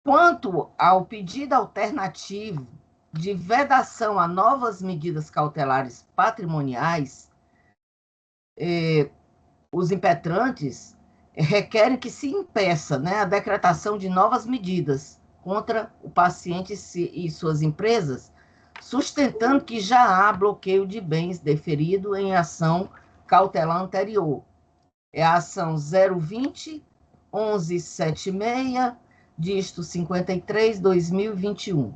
Quanto ao pedido alternativo de vedação a novas medidas cautelares patrimoniais, os impetrantes requerem que se impeça, né, a decretação de novas medidas contra o paciente e suas empresas, sustentando que já há bloqueio de bens deferido em ação cautelar anterior. É a ação 020 1176, dígito 53/2021.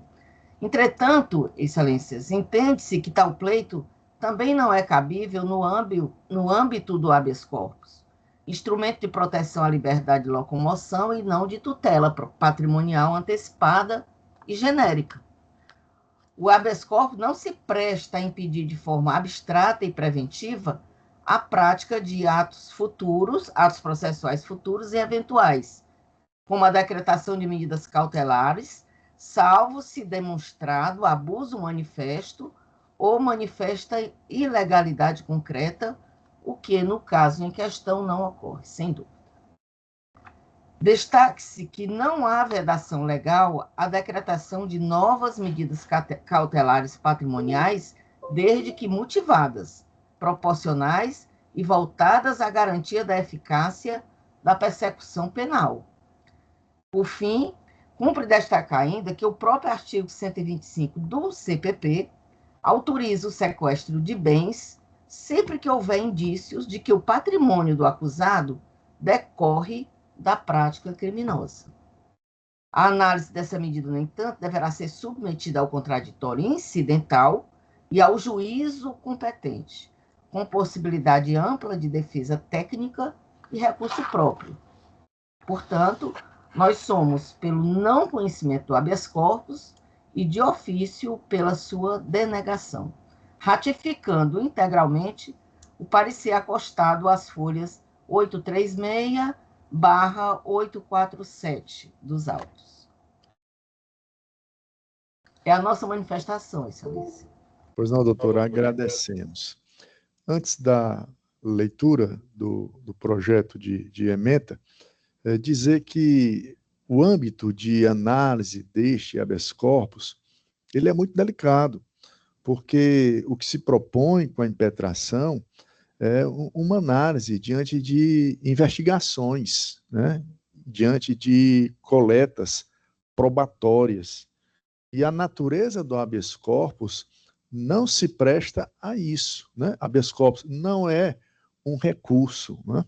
Entretanto, excelências, entende-se que tal pleito também não é cabível no âmbito do habeas corpus, instrumento de proteção à liberdade de locomoção e não de tutela patrimonial antecipada e genérica. O habeas corpus não se presta a impedir de forma abstrata e preventiva a prática de atos futuros, atos processuais futuros e eventuais, como a decretação de medidas cautelares, salvo se demonstrado abuso manifesto ou manifesta ilegalidade concreta, o que, no caso em questão, não ocorre, sem dúvida. Destaque-se que não há vedação legal à decretação de novas medidas cautelares patrimoniais, desde que motivadas, proporcionais e voltadas à garantia da eficácia da persecução penal. Por fim, cumpre destacar ainda que o próprio artigo 125 do CPP autoriza o sequestro de bens sempre que houver indícios de que o patrimônio do acusado decorre da prática criminosa. A análise dessa medida, no entanto, deverá ser submetida ao contraditório incidental e ao juízo competente, com possibilidade ampla de defesa técnica e recurso próprio. Portanto, nós somos pelo não conhecimento do habeas corpus e de ofício pela sua denegação, ratificando integralmente o parecer acostado às folhas 836/847 dos autos. É a nossa manifestação, excelência. Pois não, doutora, agradecemos. Antes da leitura do projeto de ementa, dizer que o âmbito de análise deste habeas corpus, ele é muito delicado, porque o que se propõe com a impetração é uma análise diante de investigações, né? Diante de coletas probatórias. E a natureza do habeas corpus não se presta a isso, né? Habeas corpus não é um recurso, né?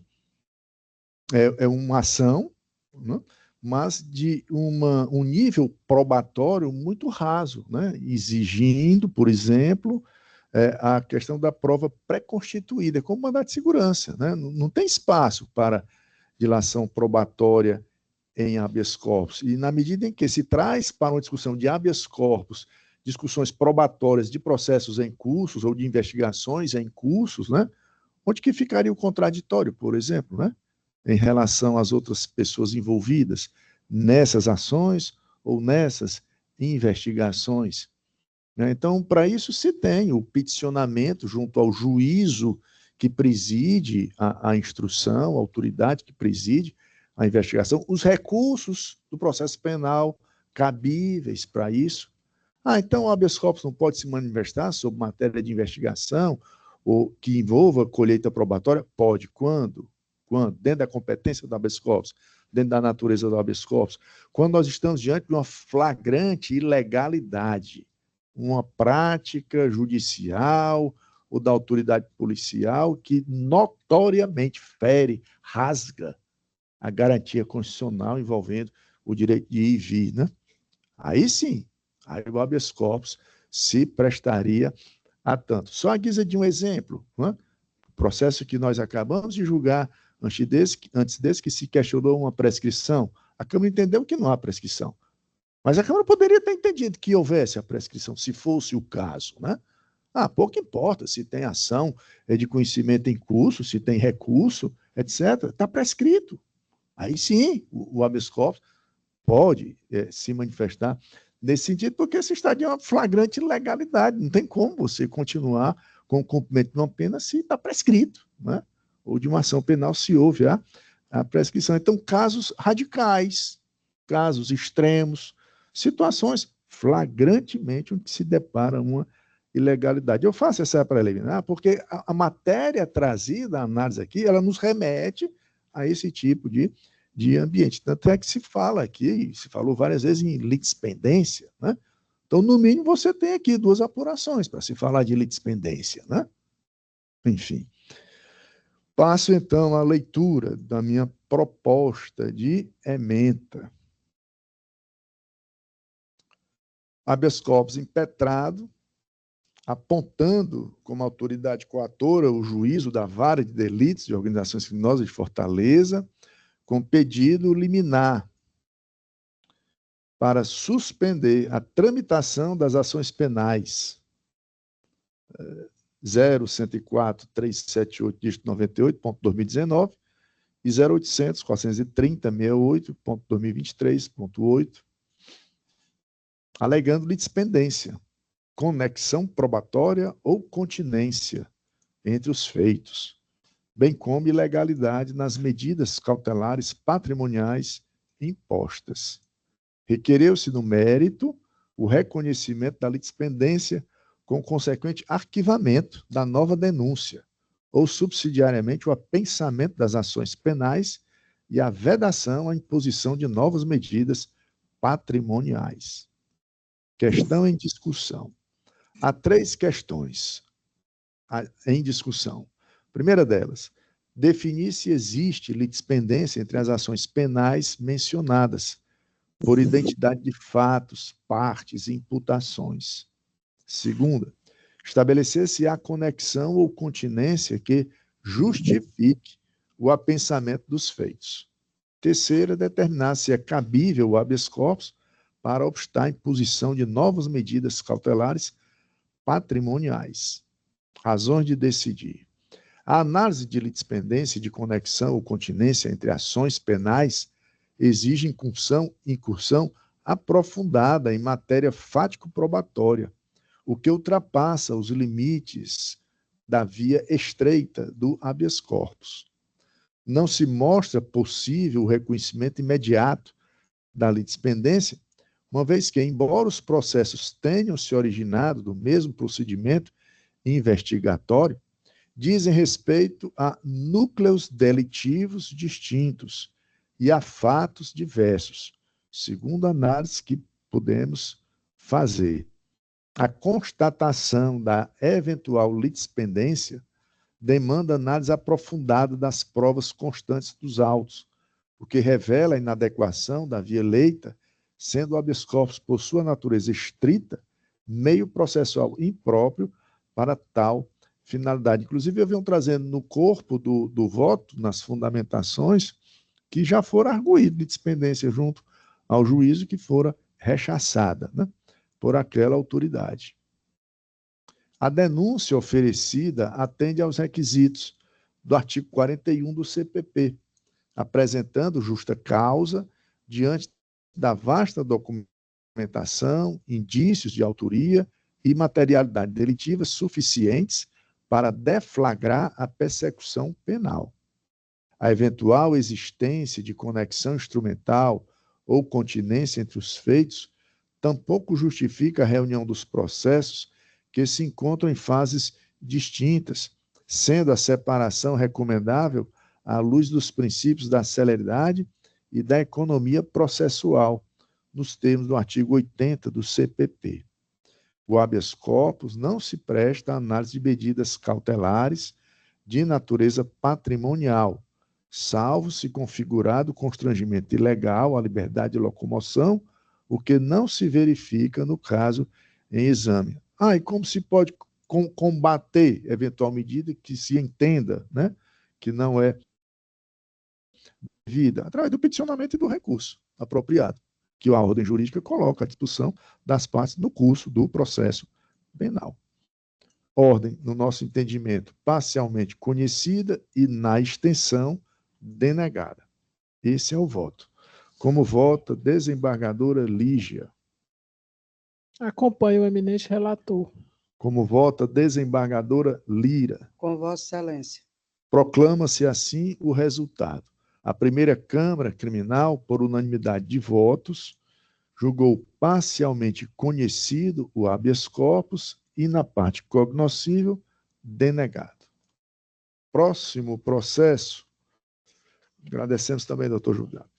É uma ação, né? Mas de um nível probatório muito raso, né? Exigindo, por exemplo, a questão da prova pré-constituída, como mandado de segurança. Né? Não tem espaço para dilação probatória em habeas corpus. E na medida em que se traz para uma discussão de habeas corpus, discussões probatórias de processos em cursos ou de investigações em cursos, né? Onde que ficaria o contraditório, por exemplo, né? Em relação às outras pessoas envolvidas nessas ações ou nessas investigações. Então, para isso se tem o peticionamento junto ao juízo que preside a instrução, a autoridade que preside a investigação, os recursos do processo penal cabíveis para isso. Então o habeas corpus não pode se manifestar sobre matéria de investigação ou que envolva colheita probatória? Pode. Quando? Quando? Dentro da competência do habeas corpus, dentro da natureza do habeas corpus. Quando nós estamos diante de uma flagrante ilegalidade, uma prática judicial ou da autoridade policial que notoriamente fere, rasga a garantia constitucional envolvendo o direito de ir e vir, né? Aí sim, aí o habeas corpus se prestaria a tanto. Só a guisa de um exemplo, né? O processo que nós acabamos de julgar antes desse que se questionou uma prescrição, a Câmara entendeu que não há prescrição. Mas a Câmara poderia ter entendido que houvesse a prescrição, se fosse o caso, né? Pouco importa se tem ação de conhecimento em curso, se tem recurso, etc. Está prescrito. Aí sim, o habeas corpus pode se manifestar nesse sentido, porque se está de uma flagrante ilegalidade. Não tem como você continuar com o cumprimento de uma pena se está prescrito, né? Ou de uma ação penal se houve a prescrição. Então, casos radicais, casos extremos, situações flagrantemente onde se depara uma ilegalidade. Eu faço essa preliminar porque a matéria trazida, a análise aqui, ela nos remete a esse tipo de ambiente. Tanto é que se fala aqui, se falou várias vezes em litispendência, né? Então, no mínimo, você tem aqui 2 apurações para se falar de litispendência, né? Enfim. Passo, então, à leitura da minha proposta de ementa. Habeas corpus impetrado, apontando como autoridade coatora o juízo da Vara de Delitos de Organizações Criminosas de Fortaleza, com pedido liminar para suspender a tramitação das ações penais 0.104.378/98.2019 e 0800.430.68.2023.8, alegando litispendência, conexão probatória ou continência entre os feitos, bem como ilegalidade nas medidas cautelares patrimoniais impostas. Requereu-se no mérito o reconhecimento da litispendência com consequente arquivamento da nova denúncia, ou subsidiariamente o apensamento das ações penais e a vedação à imposição de novas medidas patrimoniais. Questão em discussão. Há 3 questões em discussão. Primeira delas, definir se existe litispendência entre as ações penais mencionadas, por identidade de fatos, partes e imputações. Segunda, estabelecer se há conexão ou continência que justifique o apensamento dos feitos. Terceira, determinar se é cabível o habeas corpus para obstar a imposição de novas medidas cautelares patrimoniais. Razões de decidir. A análise de litispendência e de conexão ou continência entre ações penais exige incursão aprofundada em matéria fático-probatória, o que ultrapassa os limites da via estreita do habeas corpus. Não se mostra possível o reconhecimento imediato da litispendência, uma vez que, embora os processos tenham se originado do mesmo procedimento investigatório, dizem respeito a núcleos delitivos distintos e a fatos diversos, segundo a análise que podemos fazer. A constatação da eventual litispendência demanda análise aprofundada das provas constantes dos autos, o que revela a inadequação da via eleita, sendo o habeas corpus, por sua natureza estrita, meio processual impróprio para tal finalidade. Inclusive, eu venho trazendo no corpo do voto, nas fundamentações, que já fora arguído de litispendência junto ao juízo, que fora rechaçada, né, por aquela autoridade. A denúncia oferecida atende aos requisitos do artigo 41 do CPP, apresentando justa causa diante da vasta documentação, indícios de autoria e materialidade delitiva suficientes para deflagrar a persecução penal. A eventual existência de conexão instrumental ou continência entre os feitos tampouco justifica a reunião dos processos que se encontram em fases distintas, sendo a separação recomendável à luz dos princípios da celeridade e da economia processual, nos termos do artigo 80 do CPP. O habeas corpus não se presta à análise de medidas cautelares de natureza patrimonial, salvo se configurado constrangimento ilegal à liberdade de locomoção, o que não se verifica no caso em exame. E como se pode combater eventual medida que se entenda, né, que não é devida? Através do peticionamento e do recurso apropriado, que a ordem jurídica coloca à disposição das partes no curso do processo penal. Ordem, no nosso entendimento, parcialmente conhecida e, na extensão, denegada. Esse é o voto. Como vota desembargadora Lígia? Acompanho o eminente relator. Como vota desembargadora Lira? Com Vossa Excelência. Proclama-se assim o resultado. A primeira Câmara Criminal, por unanimidade de votos, julgou parcialmente conhecido o habeas corpus e, na parte cognoscível, denegado. Próximo processo. Agradecemos também, doutor Julgado.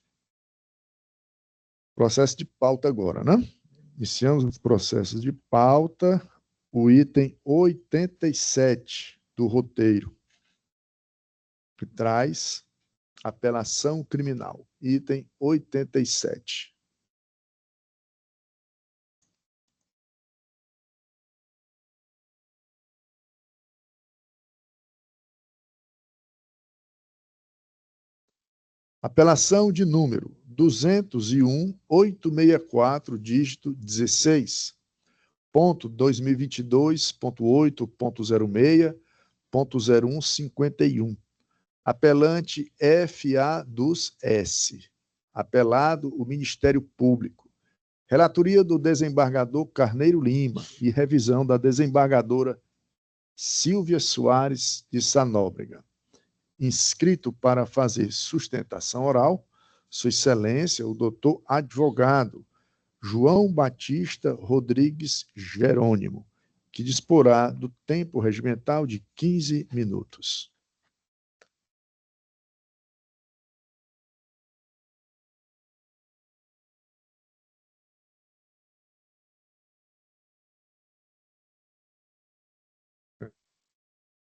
Processo de pauta agora, né? Iniciamos os processos de pauta, o item 87 do roteiro, que traz apelação criminal. Item 87. Apelação de número 201.864, dígito 16.2022.8.06.0151. Apelante F.A. dos S. Apelado o Ministério Público. Relatoria do desembargador Carneiro Lima e revisão da desembargadora Silvia Soares de Sanóbrega. Inscrito para fazer sustentação oral, Sua Excelência, o doutor advogado João Batista Rodrigues Jerônimo, que disporá do tempo regimental de 15 minutos.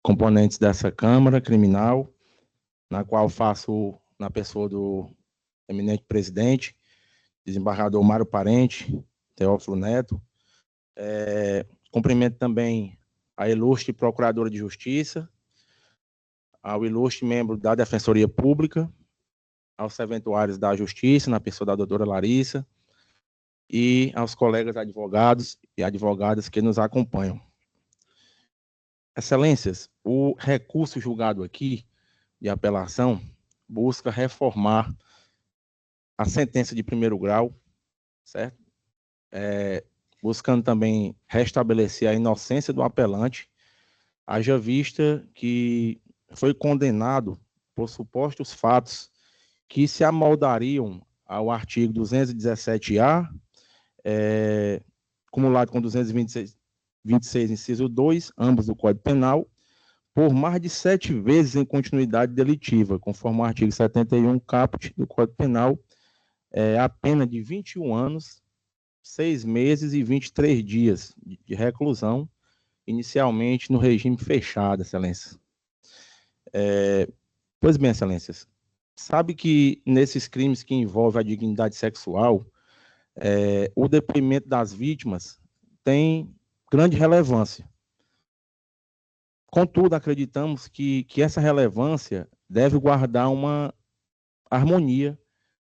Componentes dessa Câmara Criminal, na qual faço na pessoa do eminente presidente, desembargador Mário Parente, Teófilo Neto. Cumprimento também a ilustre Procuradora de Justiça, ao ilustre membro da Defensoria Pública, aos serventuários da Justiça, na pessoa da doutora Larissa, e aos colegas advogados e advogadas que nos acompanham. Excelências, o recurso julgado aqui de apelação busca reformar a sentença de primeiro grau, certo? Buscando também restabelecer a inocência do apelante, haja vista que foi condenado por supostos fatos que se amoldariam ao artigo 217-A, cumulado com 226, inciso 2, ambos do Código Penal, por mais de 7 vezes em continuidade delitiva, conforme o artigo 71, caput do Código Penal, a pena de 21 anos, 6 meses e 23 dias de reclusão, inicialmente no regime fechado, Excelência. Pois bem, Excelências, sabe que nesses crimes que envolvem a dignidade sexual, o depoimento das vítimas tem grande relevância. Contudo, acreditamos que essa relevância deve guardar uma harmonia,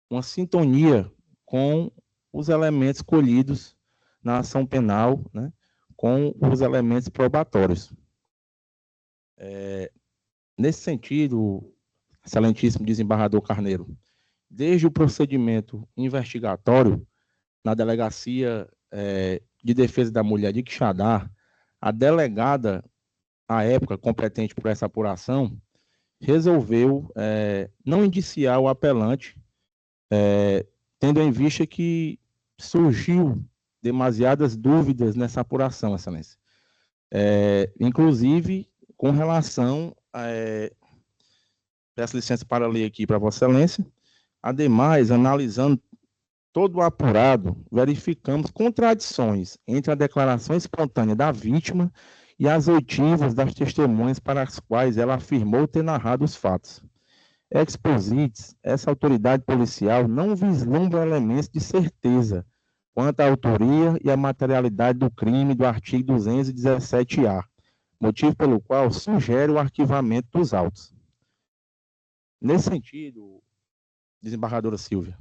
uma sintonia com os elementos colhidos na ação penal, né, com os elementos probatórios. Nesse sentido, excelentíssimo desembargador Carneiro, desde o procedimento investigatório na Delegacia de Defesa da Mulher de Quixadá, a delegada, à época competente por essa apuração, resolveu não indiciar o apelante, tendo em vista que surgiu demasiadas dúvidas nessa apuração, Excelência. Inclusive, com relação peço licença para ler aqui para Vossa Excelência. Ademais, analisando todo o apurado, verificamos contradições entre a declaração espontânea da vítima e as oitivas das testemunhas para as quais ela afirmou ter narrado os fatos. Exposites, essa autoridade policial não vislumbra elementos de certeza quanto à autoria e à materialidade do crime do artigo 217-A, motivo pelo qual sugere o arquivamento dos autos. Nesse sentido, desembargadora Silvia,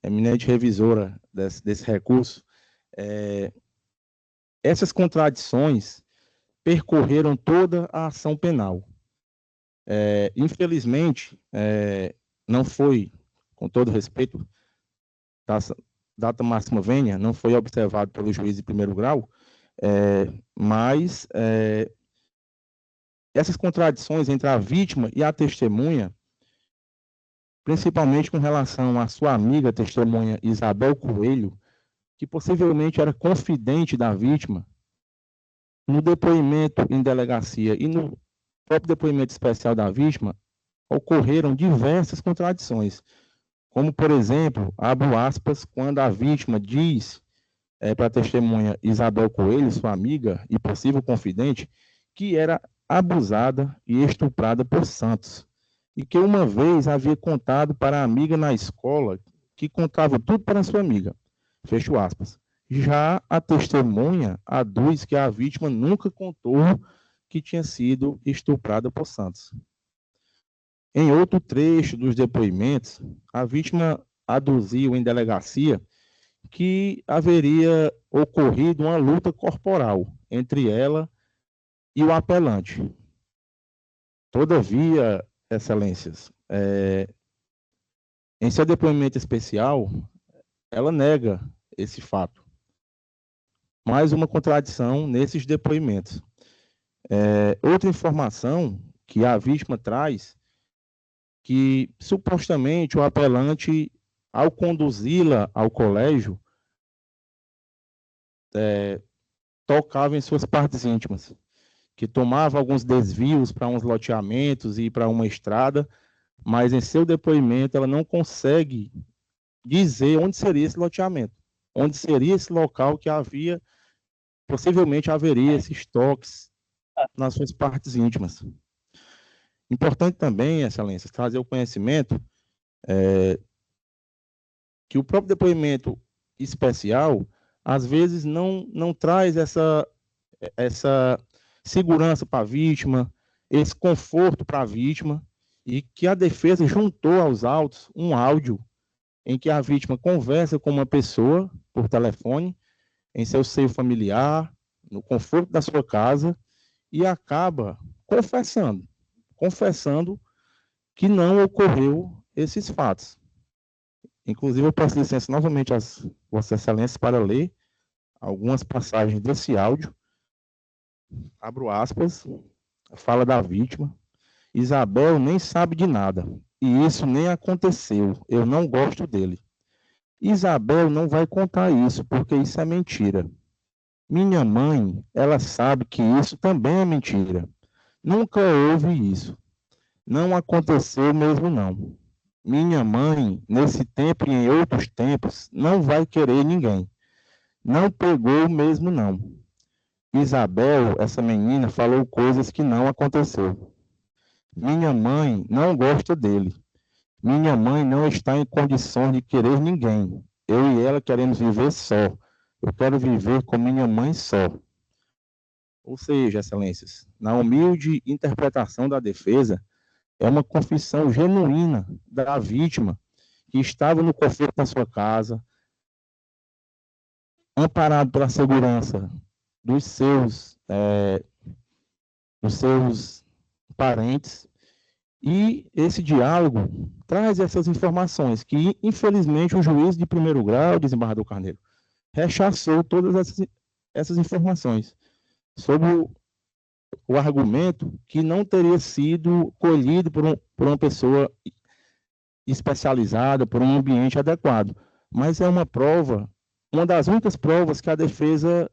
eminente revisora desse recurso, essas contradições percorreram toda a ação penal. Infelizmente, não foi, com todo respeito, data máxima vênia, não foi observado pelo juiz de primeiro grau, mas essas contradições entre a vítima e a testemunha principalmente com relação à sua amiga testemunha Isabel Coelho, que possivelmente era confidente da vítima. No depoimento em delegacia e no próprio depoimento especial da vítima, ocorreram diversas contradições, como, por exemplo, abro aspas, quando a vítima diz para a testemunha Isabel Coelho, sua amiga e possível confidente, que era abusada e estuprada por Santos, e que uma vez havia contado para a amiga na escola que contava tudo para sua amiga, fecho aspas. Já a testemunha aduz que a vítima nunca contou que tinha sido estuprada por Santos. Em outro trecho dos depoimentos, a vítima aduziu em delegacia que haveria ocorrido uma luta corporal entre ela e o apelante. Todavia, excelências, em seu depoimento especial, ela nega esse fato. Mais uma contradição nesses depoimentos. Outra informação que a vítima traz, que supostamente o apelante, ao conduzi-la ao colégio, tocava em suas partes íntimas, que tomava alguns desvios para uns loteamentos e para uma estrada, mas em seu depoimento ela não consegue dizer onde seria esse loteamento, onde seria esse local que possivelmente haveria esses toques nas suas partes íntimas. Importante também, excelência, trazer o conhecimento que o próprio depoimento especial, às vezes, não traz essa segurança para a vítima, esse conforto para a vítima, e que a defesa juntou aos autos um áudio em que a vítima conversa com uma pessoa por telefone, em seu seio familiar, no conforto da sua casa, e acaba confessando que não ocorreu esses fatos. Inclusive, eu peço licença novamente às Vossas Excelências para ler algumas passagens desse áudio. Abro aspas, fala da vítima. Isabel nem sabe de nada, e isso nem aconteceu, eu não gosto dele. Isabel não vai contar isso, porque isso é mentira. Minha mãe, ela sabe que isso também é mentira. Nunca houve isso. Não aconteceu mesmo não. Minha mãe, nesse tempo e em outros tempos, não vai querer ninguém. Não pegou mesmo não. Isabel, essa menina, falou coisas que não aconteceu. Minha mãe não gosta dele. Minha mãe não está em condições de querer ninguém. Eu e ela queremos viver só. Eu quero viver com minha mãe só. Ou seja, excelências, na humilde interpretação da defesa, é uma confissão genuína da vítima que estava no conforto da sua casa, amparado pela segurança dos seus parentes, e esse diálogo traz essas informações que, infelizmente, o juiz de primeiro grau, desembargador Carneiro, rechaçou todas essas informações, sob o argumento que não teria sido colhido por uma pessoa especializada, por um ambiente adequado. Mas é uma prova, uma das únicas provas que a defesa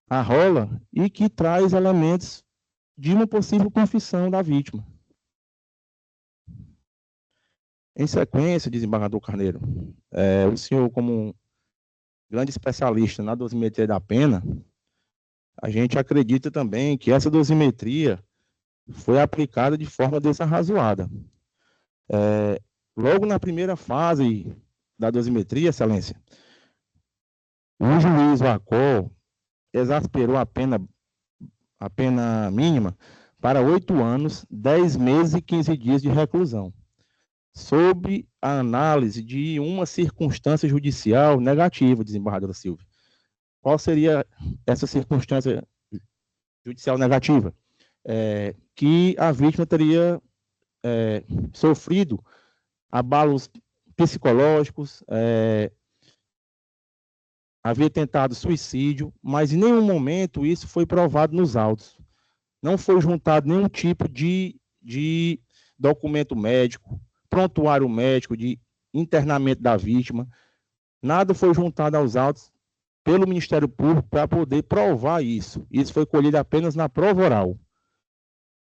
arrola e que traz elementos de uma possível confissão da vítima. Em sequência, desembargador Carneiro, o senhor, como um grande especialista na dosimetria da pena, a gente acredita também que essa dosimetria foi aplicada de forma desarrazoada. Logo na primeira fase da dosimetria, excelência, o juiz Vacó exasperou a pena mínima para 8 anos, 10 meses e 15 dias de reclusão, sob a análise de uma circunstância judicial negativa, desembargadora Silvia. Qual seria essa circunstância judicial negativa? Que a vítima teria sofrido abalos psicológicos, havia tentado suicídio, mas em nenhum momento isso foi provado nos autos. Não foi juntado nenhum tipo de documento médico, prontuário médico, de internamento da vítima. Nada foi juntado aos autos pelo Ministério Público para poder provar isso. Isso foi colhido apenas na prova oral.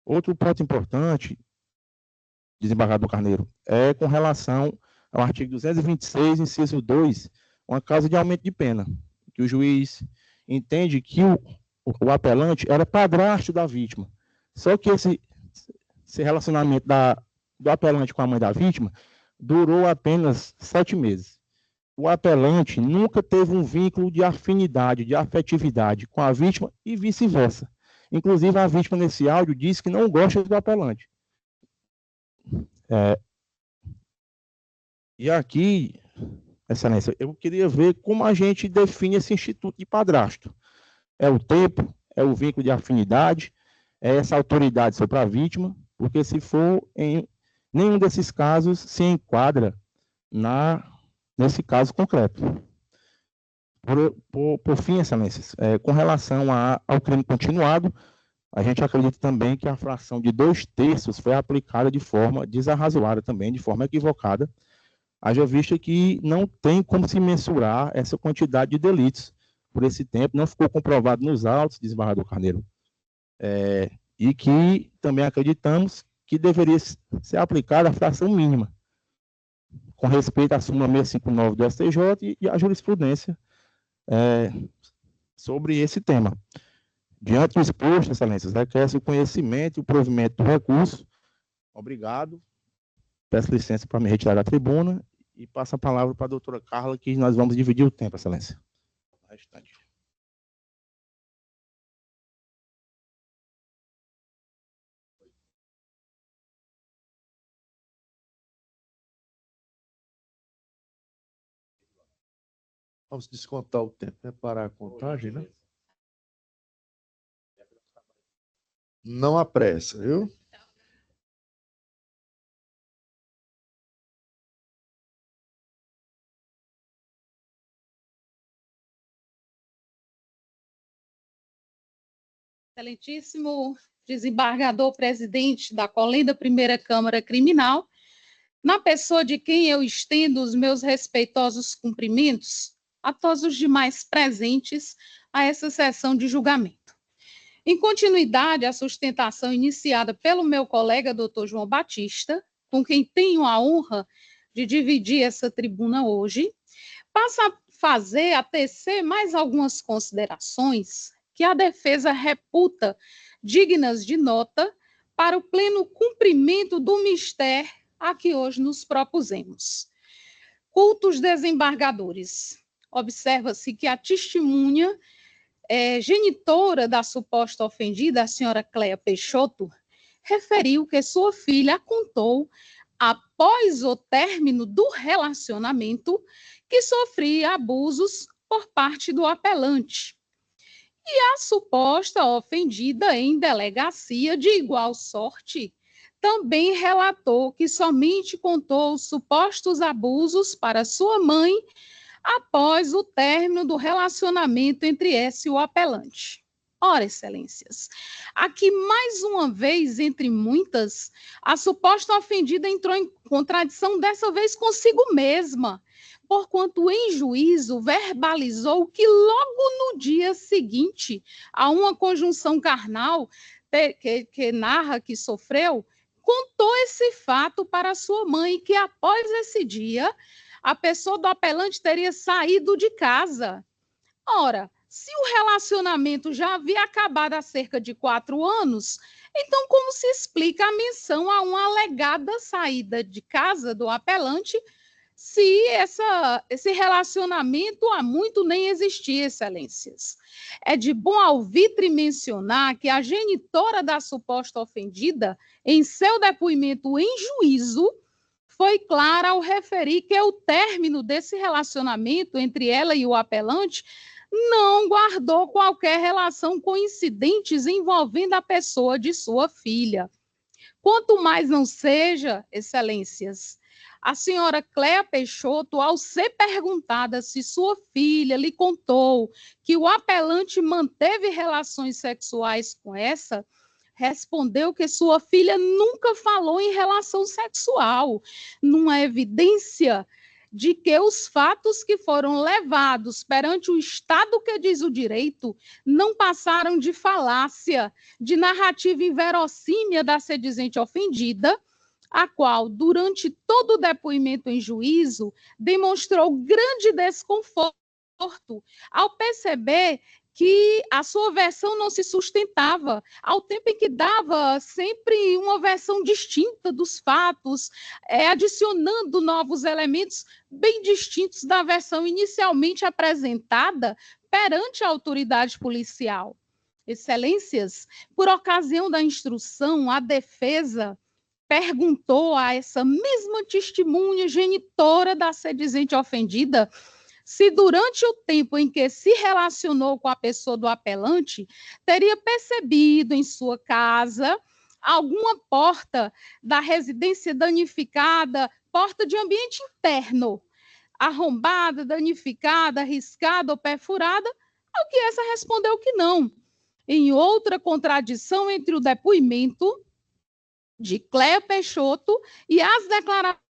Outro ponto importante, desembargador Carneiro, é com relação ao artigo 226, inciso 2, uma causa de aumento de pena, que o juiz entende que o apelante era padrasto da vítima. Só que esse relacionamento do apelante com a mãe da vítima durou apenas 7 meses. O apelante nunca teve um vínculo de afinidade, de afetividade com a vítima e vice-versa. Inclusive, a vítima, nesse áudio, disse que não gosta do apelante. E aqui, Excelência, eu queria ver como a gente define esse instituto de padrasto. É o tempo, é o vínculo de afinidade, é essa autoridade sobre a vítima, porque se for em nenhum desses casos se enquadra nesse caso concreto. Por fim, Excelências, com relação ao crime continuado, a gente acredita também que a fração de 2/3 foi aplicada de forma desarrazoada também, de forma equivocada, haja vista que não tem como se mensurar essa quantidade de delitos por esse tempo, não ficou comprovado nos autos, desembargador Carneiro, e que também acreditamos que deveria ser aplicada a fração mínima, com respeito à súmula 659 do STJ e à jurisprudência sobre esse tema. Diante do exposto, Excelências, requer-se o conhecimento e o provimento do recurso. Obrigado. Peço licença para me retirar da tribuna e passo a palavra para a doutora Carla, que nós vamos dividir o tempo, Excelência. Restante. Vamos descontar o tempo, né? Parar a contagem, né? Não há pressa, viu? Excelentíssimo desembargador presidente da Colenda Primeira Câmara Criminal, na pessoa de quem eu estendo os meus respeitosos cumprimentos a todos os demais presentes a essa sessão de julgamento. Em continuidade à sustentação iniciada pelo meu colega doutor João Batista, com quem tenho a honra de dividir essa tribuna hoje, passo a tecer mais algumas considerações que a defesa reputa dignas de nota para o pleno cumprimento do mistério a que hoje nos propusemos. Cultos desembargadores. Observa-se que a testemunha genitora da suposta ofendida, a senhora Cléa Peixoto, referiu que sua filha a contou, após o término do relacionamento, que sofria abusos por parte do apelante. E a suposta ofendida em delegacia de igual sorte também relatou que somente contou os supostos abusos para sua mãe após o término do relacionamento entre essa e o apelante. Ora, excelências, aqui mais uma vez, entre muitas, a suposta ofendida entrou em contradição dessa vez consigo mesma, porquanto em juízo verbalizou que logo no dia seguinte a uma conjunção carnal que narra que sofreu, contou esse fato para sua mãe, que após esse dia a pessoa do apelante teria saído de casa. Ora, se o relacionamento já havia acabado há cerca de 4 anos, então como se explica a menção a uma alegada saída de casa do apelante, se esse relacionamento há muito nem existia, excelências? É de bom alvitre mencionar que a genitora da suposta ofendida, em seu depoimento em juízo, foi clara ao referir que o término desse relacionamento entre ela e o apelante não guardou qualquer relação coincidentes envolvendo a pessoa de sua filha. Quanto mais não seja, excelências, a senhora Cléa Peixoto, ao ser perguntada se sua filha lhe contou que o apelante manteve relações sexuais com essa, respondeu que sua filha nunca falou em relação sexual, numa evidência de que os fatos que foram levados perante o Estado que diz o direito não passaram de falácia, de narrativa inverossímil da sedizente ofendida, a qual, durante todo o depoimento em juízo, demonstrou grande desconforto ao perceber que a sua versão não se sustentava, ao tempo em que dava sempre uma versão distinta dos fatos, adicionando novos elementos bem distintos da versão inicialmente apresentada perante a autoridade policial. Excelências, por ocasião da instrução, a defesa perguntou a essa mesma testemunha genitora da sedizente ofendida se durante o tempo em que se relacionou com a pessoa do apelante, teria percebido em sua casa alguma porta da residência danificada, porta de ambiente interno, arrombada, danificada, riscada ou perfurada, ao que essa respondeu que não. Em outra contradição entre o depoimento de Cléia Peixoto e as declarações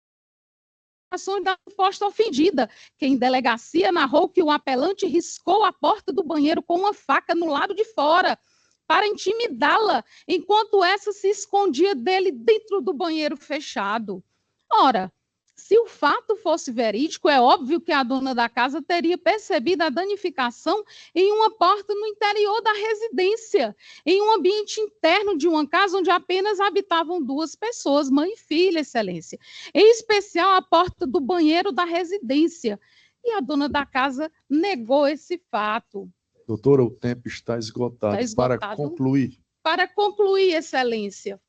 da suposta ofendida, que em delegacia narrou que o apelante riscou a porta do banheiro com uma faca no lado de fora para intimidá-la, enquanto essa se escondia dele dentro do banheiro fechado. Ora, se o fato fosse verídico, é óbvio que a dona da casa teria percebido a danificação em uma porta no interior da residência, em um ambiente interno de uma casa onde apenas habitavam duas pessoas, mãe e filha, excelência. Em especial a porta do banheiro da residência. E a dona da casa negou esse fato. Doutora, o tempo está esgotado. Está esgotado. Para concluir. Para concluir, excelência,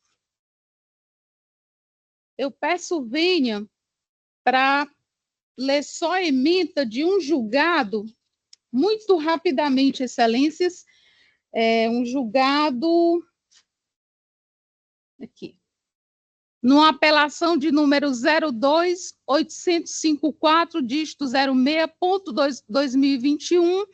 eu peço venha para ler só a ementa de um julgado, muito rapidamente, excelências, um julgado, aqui, numa apelação de número 02.854, dígito 06.2021,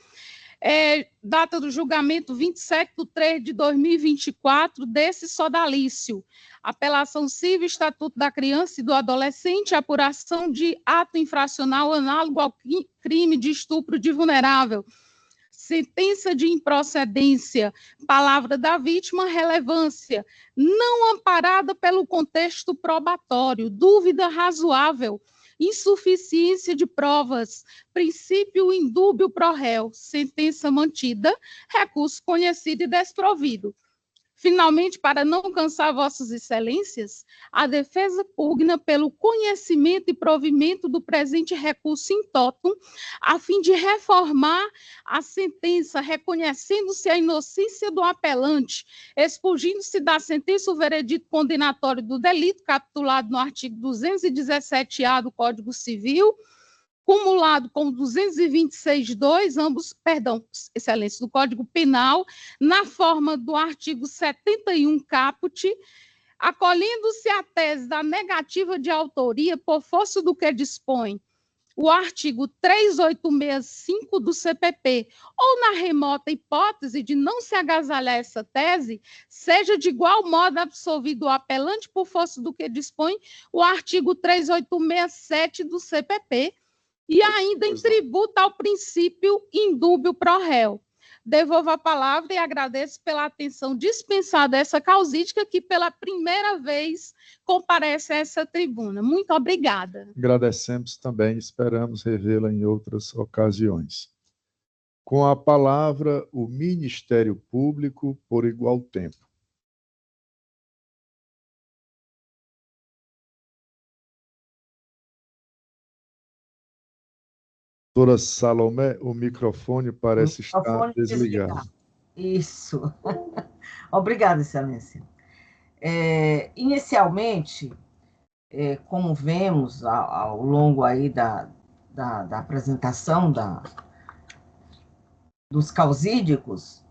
data do julgamento 27/3/2024, desse sodalício. Apelação civil, Estatuto da Criança e do Adolescente, apuração de ato infracional análogo ao crime de estupro de vulnerável. Sentença de improcedência, palavra da vítima, relevância, não amparada pelo contexto probatório, dúvida razoável, insuficiência de provas, princípio indúbio pro réu, sentença mantida, recurso conhecido e desprovido. Finalmente, para não cansar vossas excelências, a defesa pugna pelo conhecimento e provimento do presente recurso in totum, a fim de reformar a sentença, reconhecendo-se a inocência do apelante, expurgindo-se da sentença o veredito condenatório do delito, capitulado no artigo 217-A do Código Civil, cumulado com 226.2, excelência, do Código Penal, na forma do artigo 71 caput, acolhendo-se a tese da negativa de autoria por força do que dispõe o artigo 3865 do CPP, ou na remota hipótese de não se agasalhar essa tese, seja de igual modo absolvido o apelante por força do que dispõe o artigo 3867 do CPP, e ainda em tributo ao princípio indúbio pro réu. Devolvo a palavra e agradeço pela atenção dispensada a essa causídica que pela primeira vez comparece a essa tribuna. Muito obrigada. Agradecemos também, esperamos revê-la em outras ocasiões. Com a palavra, o Ministério Público por igual tempo. Doutora Salomé, o microfone parece estar desligado. Isso. Obrigada, excelência. Inicialmente, como vemos ao longo aí da apresentação dos causídicos,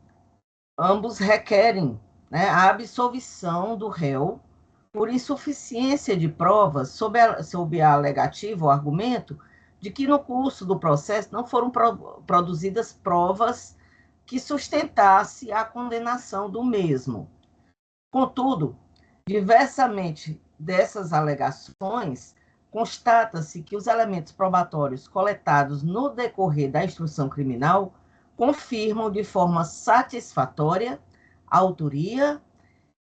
ambos requerem, né, a absolvição do réu por insuficiência de provas sob a alegativa ou argumento de que no curso do processo não foram produzidas provas que sustentasse a condenação do mesmo. Contudo, diversamente dessas alegações, constata-se que os elementos probatórios coletados no decorrer da instrução criminal confirmam de forma satisfatória a autoria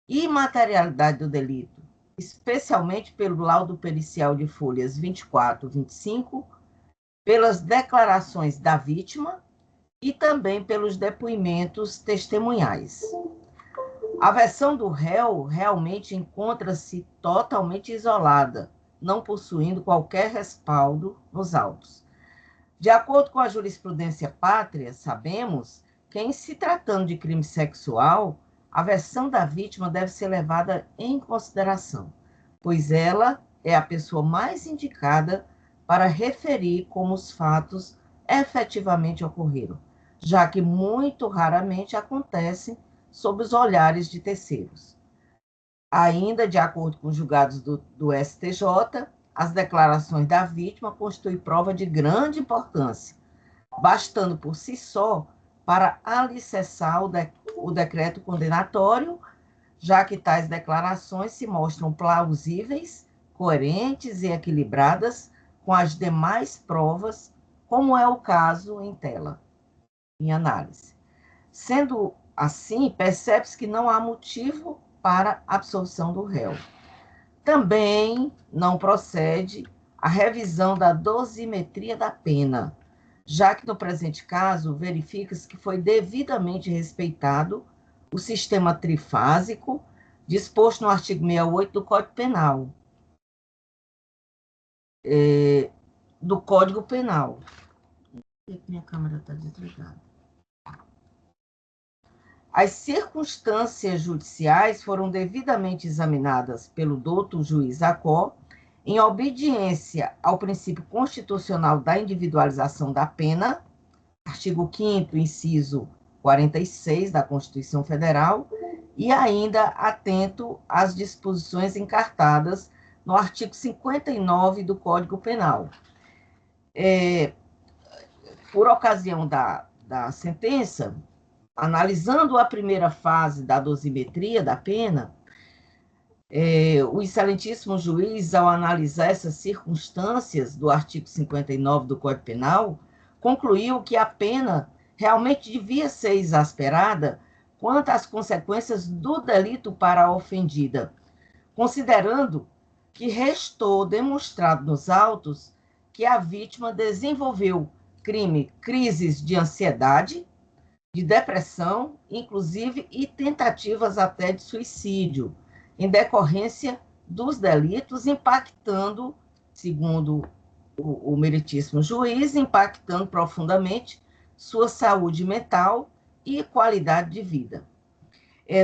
e materialidade do delito, especialmente pelo laudo pericial de folhas 24 e 25, pelas declarações da vítima e também pelos depoimentos testemunhais. A versão do réu realmente encontra-se totalmente isolada, não possuindo qualquer respaldo nos autos. De acordo com a jurisprudência pátria, sabemos que, em se tratando de crime sexual, a versão da vítima deve ser levada em consideração, pois ela é a pessoa mais indicada para referir como os fatos efetivamente ocorreram, já que muito raramente acontecem sob os olhares de terceiros. Ainda, de acordo com os julgados do STJ, as declarações da vítima constituem prova de grande importância, bastando por si só para alicerçar o decreto condenatório, já que tais declarações se mostram plausíveis, coerentes e equilibradas com as demais provas, como é o caso em tela, em análise. Sendo assim, percebe-se que não há motivo para absolvição do réu. Também não procede a revisão da dosimetria da pena, já que no presente caso verifica-se que foi devidamente respeitado o sistema trifásico disposto no artigo 68 do Código Penal. Do Código Penal. Minha câmera está desligada. As circunstâncias judiciais foram devidamente examinadas pelo douto juiz Acó, em obediência ao princípio constitucional da individualização da pena, artigo 5º, inciso 46 da Constituição Federal, e ainda atento às disposições encartadas no artigo 59 do Código Penal. Por ocasião da sentença, analisando a primeira fase da dosimetria da pena, o excelentíssimo juiz, ao analisar essas circunstâncias do artigo 59 do Código Penal, concluiu que a pena realmente devia ser exasperada quanto às consequências do delito para a ofendida, considerando que restou demonstrado nos autos que a vítima desenvolveu crises de ansiedade, de depressão, inclusive, e tentativas até de suicídio, em decorrência dos delitos, impactando, segundo o meritíssimo juiz, impactando profundamente sua saúde mental e qualidade de vida.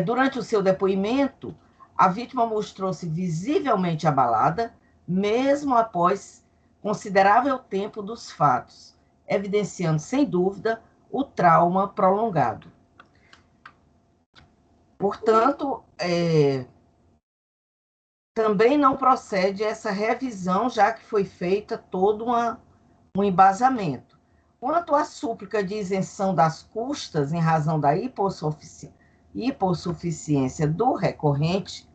Durante o seu depoimento, a vítima mostrou-se visivelmente abalada, mesmo após considerável tempo dos fatos, evidenciando, sem dúvida, o trauma prolongado. Portanto, também não procede essa revisão, já que foi feita todo um embasamento. Quanto à súplica de isenção das custas em razão da hipossuficiência do recorrente,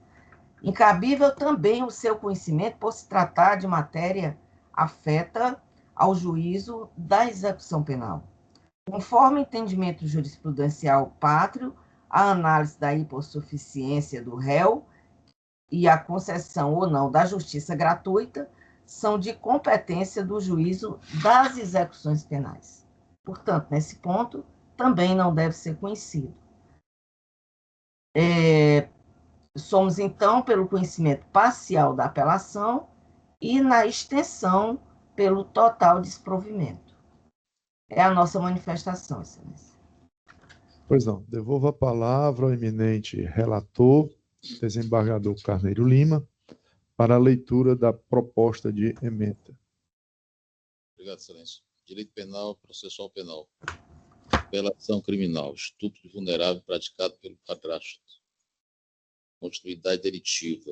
incabível também o seu conhecimento por se tratar de matéria afeta ao juízo da execução penal. Conforme o entendimento jurisprudencial pátrio, a análise da hipossuficiência do réu e a concessão ou não da justiça gratuita são de competência do juízo das execuções penais. Portanto, nesse ponto, também não deve ser conhecido. Somos, então, pelo conhecimento parcial da apelação e na extensão pelo total desprovimento. É a nossa manifestação, excelência. Pois não. Devolvo a palavra ao eminente relator, desembargador Carneiro Lima, para a leitura da proposta de ementa. Obrigado, excelência. Direito penal, processual penal. Apelação criminal, estupro de vulnerável praticado pelo padrasto. Continuidade delitiva.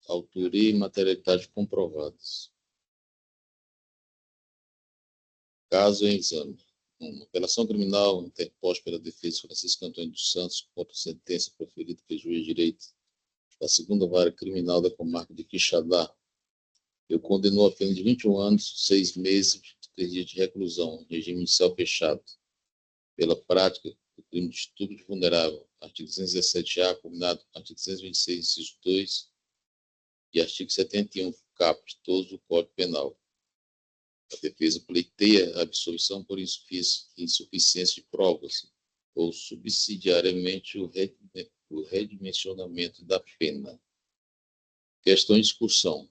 Autoria e materialidade comprovadas. Caso em exame. Uma apelação criminal interposta pela defesa Francisco Antônio dos Santos contra a sentença proferida pelo juiz de direito da segunda vara criminal da comarca de Quixadá. Eu condenou a pena de 21 anos, 6 meses e 3 dias de reclusão, em regime de cela fechado, pela prática do crime de estupro de vulnerável, artigo 217-A, combinado com artigo 226, inciso 2, e artigo 71, caput, todos do Código Penal. A defesa pleiteia a absolvição por insuficiência de provas ou subsidiariamente o redimensionamento da pena. Questão em discussão.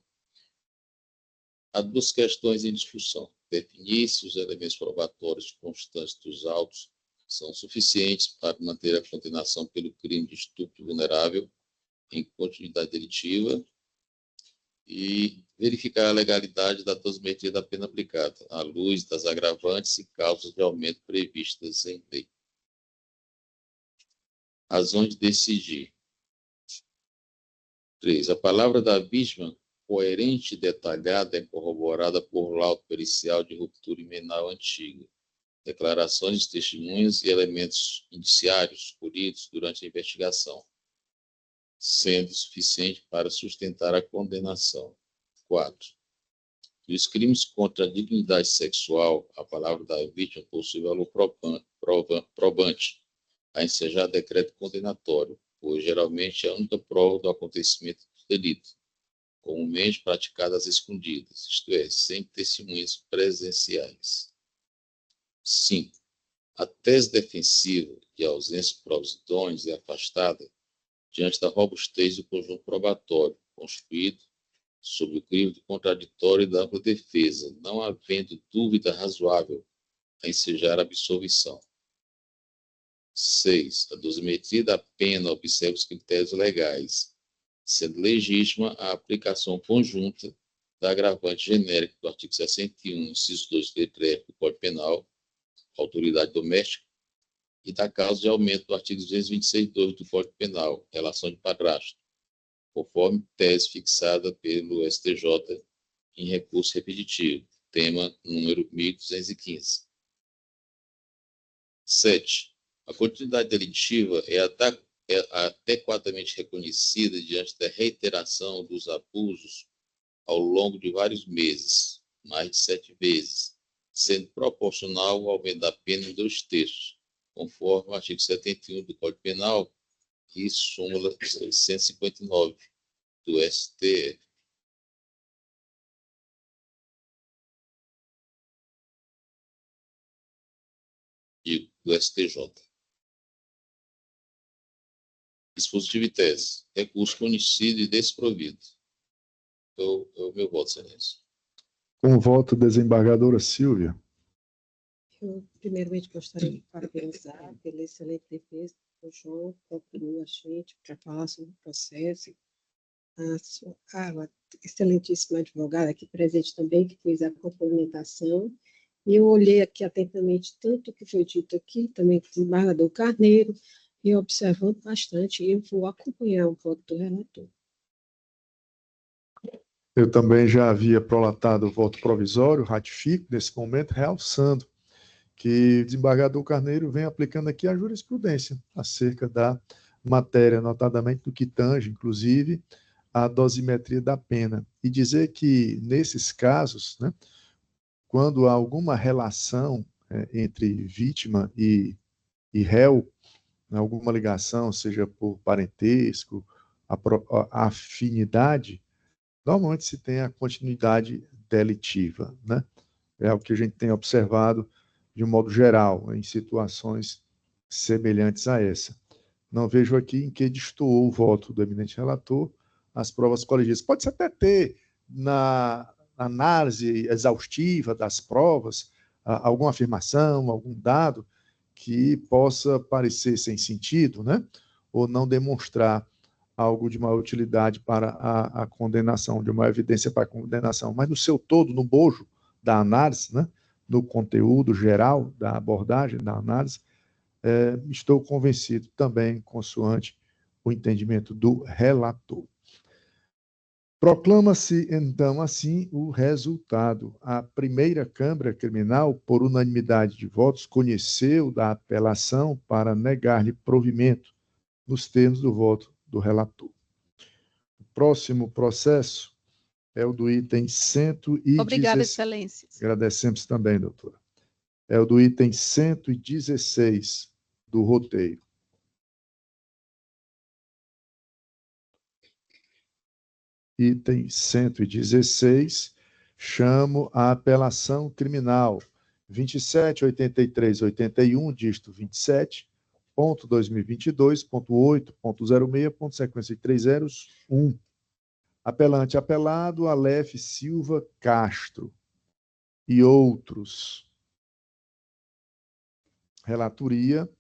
Há duas questões em discussão. Definir se os elementos probatórios constantes dos autos são suficientes para manter a condenação pelo crime de estupro vulnerável em continuidade delitiva e verificar a legalidade da dosimetria da pena aplicada, à luz das agravantes e causas de aumento previstas em lei. Razões de decidir. 3. A palavra da vítima, coerente e detalhada, é corroborada por laudo pericial de ruptura imenal antiga, declarações de testemunhas e elementos indiciários colhidos durante a investigação, sendo suficiente para sustentar a condenação. 4. Os crimes contra a dignidade sexual, a palavra da vítima possui valor probante a ensejar decreto condenatório, pois geralmente é a única prova do acontecimento do delito, comumente praticado às escondidas, isto é, sem testemunhas presenciais. 5. A tese defensiva de ausência de provas idôneas é afastada diante da robustez do conjunto probatório, construído sobre o crivo do contraditório e da ampla defesa, não havendo dúvida razoável a ensejar a absolvição. 6. A dosimetria da pena observa os critérios legais, sendo legítima a aplicação conjunta da agravante genérica do artigo 61, inciso 2, letra F do Código Penal, autoridade doméstica, e da causa de aumento do artigo 226.2 do Código Penal, relação de padrasto, conforme tese fixada pelo STJ em recurso repetitivo, tema número 1215. 7. A continuidade delitiva é adequadamente reconhecida diante da reiteração dos abusos ao longo de vários meses, mais de 7 vezes, sendo proporcional ao aumento da pena em 2 terços, conforme o artigo 71 do Código Penal e súmula 659 do STF. Do STJ. Dispositivo e tese. Recurso conhecido e desprovido. É o meu voto, Excelência. Com o voto, desembargadora Silvia. Eu, primeiramente, gostaria de parabenizar pela excelente defesa do João, procurou a gente para falar sobre o processo. A excelentíssima advogada aqui presente também, que fez a complementação. E eu olhei aqui atentamente tanto o que foi dito aqui, também com o desembargador Carneiro, e observando bastante, e eu vou acompanhar o voto do relator. Eu também já havia prolatado o voto provisório, ratifico nesse momento, realçando que o desembargador Carneiro vem aplicando aqui a jurisprudência acerca da matéria, notadamente do que tange, inclusive, a dosimetria da pena. E dizer que, nesses casos, né, quando há alguma relação entre vítima e réu, alguma ligação, seja por parentesco, a afinidade, normalmente se tem a continuidade delitiva, né? É o que a gente tem observado de um modo geral, em situações semelhantes a essa. Não vejo aqui em que destoou o voto do eminente relator as provas colegiais. Pode-se até ter, na análise exaustiva das provas, alguma afirmação, algum dado que possa parecer sem sentido, né? Ou não demonstrar algo de maior utilidade para a condenação, de uma evidência para a condenação. Mas no seu todo, no bojo da análise, né? No conteúdo geral da abordagem da análise, estou convencido também, consoante o entendimento do relator. Proclama-se, então, assim, o resultado. A primeira Câmara Criminal, por unanimidade de votos, conheceu da apelação para negar-lhe provimento, nos termos do voto do relator. O próximo processo é o do item 116. Obrigada, Excelências. Agradecemos também, doutora. É o do item 116 do roteiro. Item 116, chamo a apelação criminal 278381, dígito 27.2022.8.06, sequência de 3 zeros, 1. Apelante apelado, Aleph Silva Castro e outros. Relatoria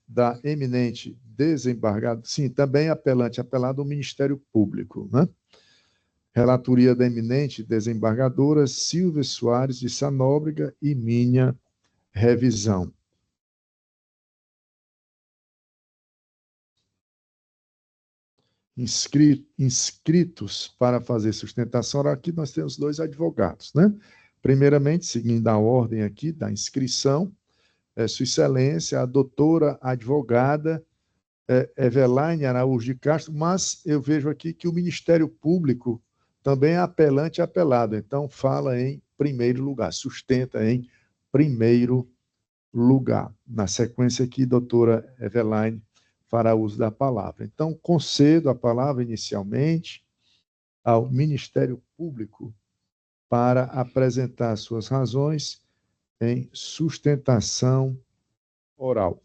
da eminente desembargadora, sim, também apelante apelado ao Ministério Público, né? Relatoria da eminente desembargadora Silvia Soares de Sanóbrega e minha revisão. Inscritos para fazer sustentação oral, aqui nós temos 2 advogados, né? Primeiramente, seguindo a ordem aqui da inscrição, Sua Excelência, a doutora advogada Evelaine Araújo de Castro, mas eu vejo aqui que o Ministério Público também é apelante e apelado, então fala em primeiro lugar, sustenta em primeiro lugar. Na sequência aqui, doutora Evelaine fará uso da palavra. Então, concedo a palavra inicialmente ao Ministério Público para apresentar suas razões em sustentação oral.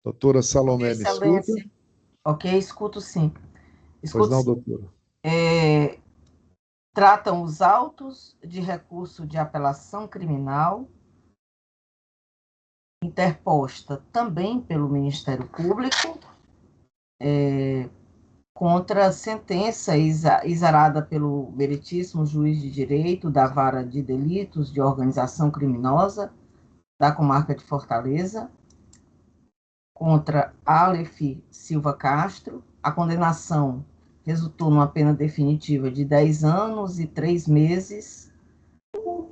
Doutora Salomé, me escuta? Ok, escuto sim. Pois não, doutora. Tratam os autos de recurso de apelação criminal, interposta também pelo Ministério Público, contra a sentença exarada pelo meritíssimo juiz de direito da Vara de Delitos de Organização Criminosa da Comarca de Fortaleza, contra Aleph Silva Castro. A condenação resultou numa pena definitiva de 10 anos e 3 meses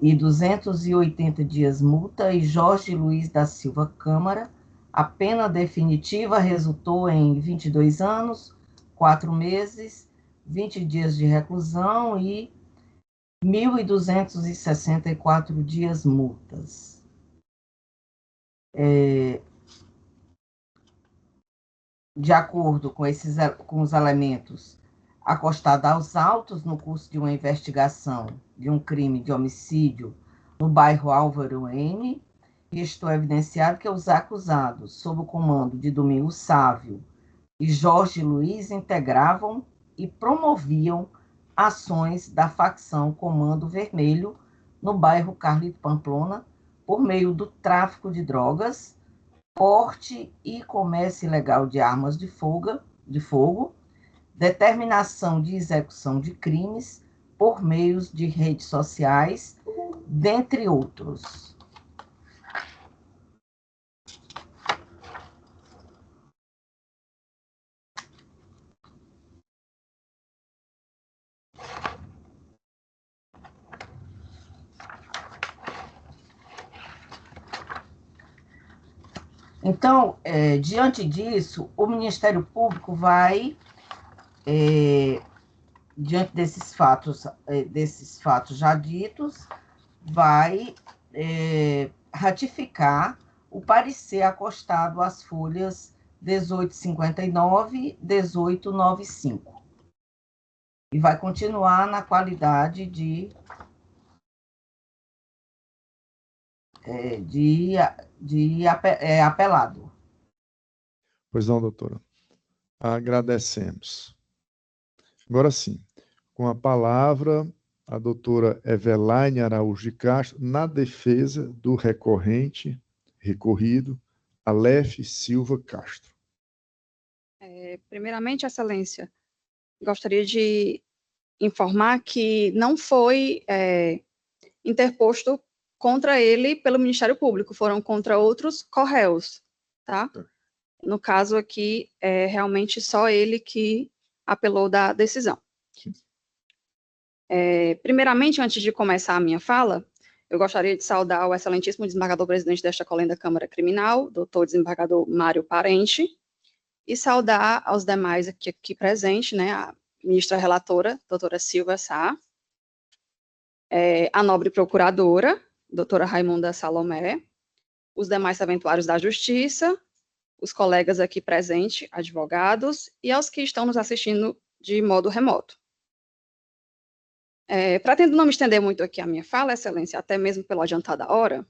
e 280 dias multa, e Jorge Luiz da Silva Câmara. A pena definitiva resultou em 22 anos, 4 meses, 20 dias de reclusão e 1.264 dias multas. De acordo com os elementos acostados aos autos no curso de uma investigação de um crime de homicídio no bairro Álvaro N, estou evidenciado que os acusados, sob o comando de Domingos Sávio e Jorge Luiz, integravam e promoviam ações da facção Comando Vermelho no bairro Carlito Pamplona por meio do tráfico de drogas, porte e comércio ilegal de armas de fogo, determinação de execução de crimes por meios de redes sociais, dentre outros. Então, diante disso, o Ministério Público vai, diante desses fatos já ditos, vai ratificar o parecer acostado às folhas 1859 e 1895. E vai continuar na qualidade de apelado. Pois não, doutora. Agradecemos. Agora sim, com a palavra, a doutora Evelaine Araújo de Castro, na defesa do recorrido, Aleph Silva Castro. Primeiramente, Excelência, gostaria de informar que não foi interposto contra ele pelo Ministério Público, foram contra outros corréus, tá? No caso aqui, é realmente só ele que apelou da decisão. Primeiramente, antes de começar a minha fala, eu gostaria de saudar o excelentíssimo desembargador-presidente desta colenda Câmara Criminal, doutor desembargador Mário Parente, e saudar aos demais aqui presentes, né, a ministra relatora, doutora Silvia Sá, a nobre procuradora, doutora Raimunda Salomé, os demais serventuários da Justiça, os colegas aqui presentes, advogados, e aos que estão nos assistindo de modo remoto. Pretendo não me estender muito aqui a minha fala, excelência, até mesmo pela adiantada hora,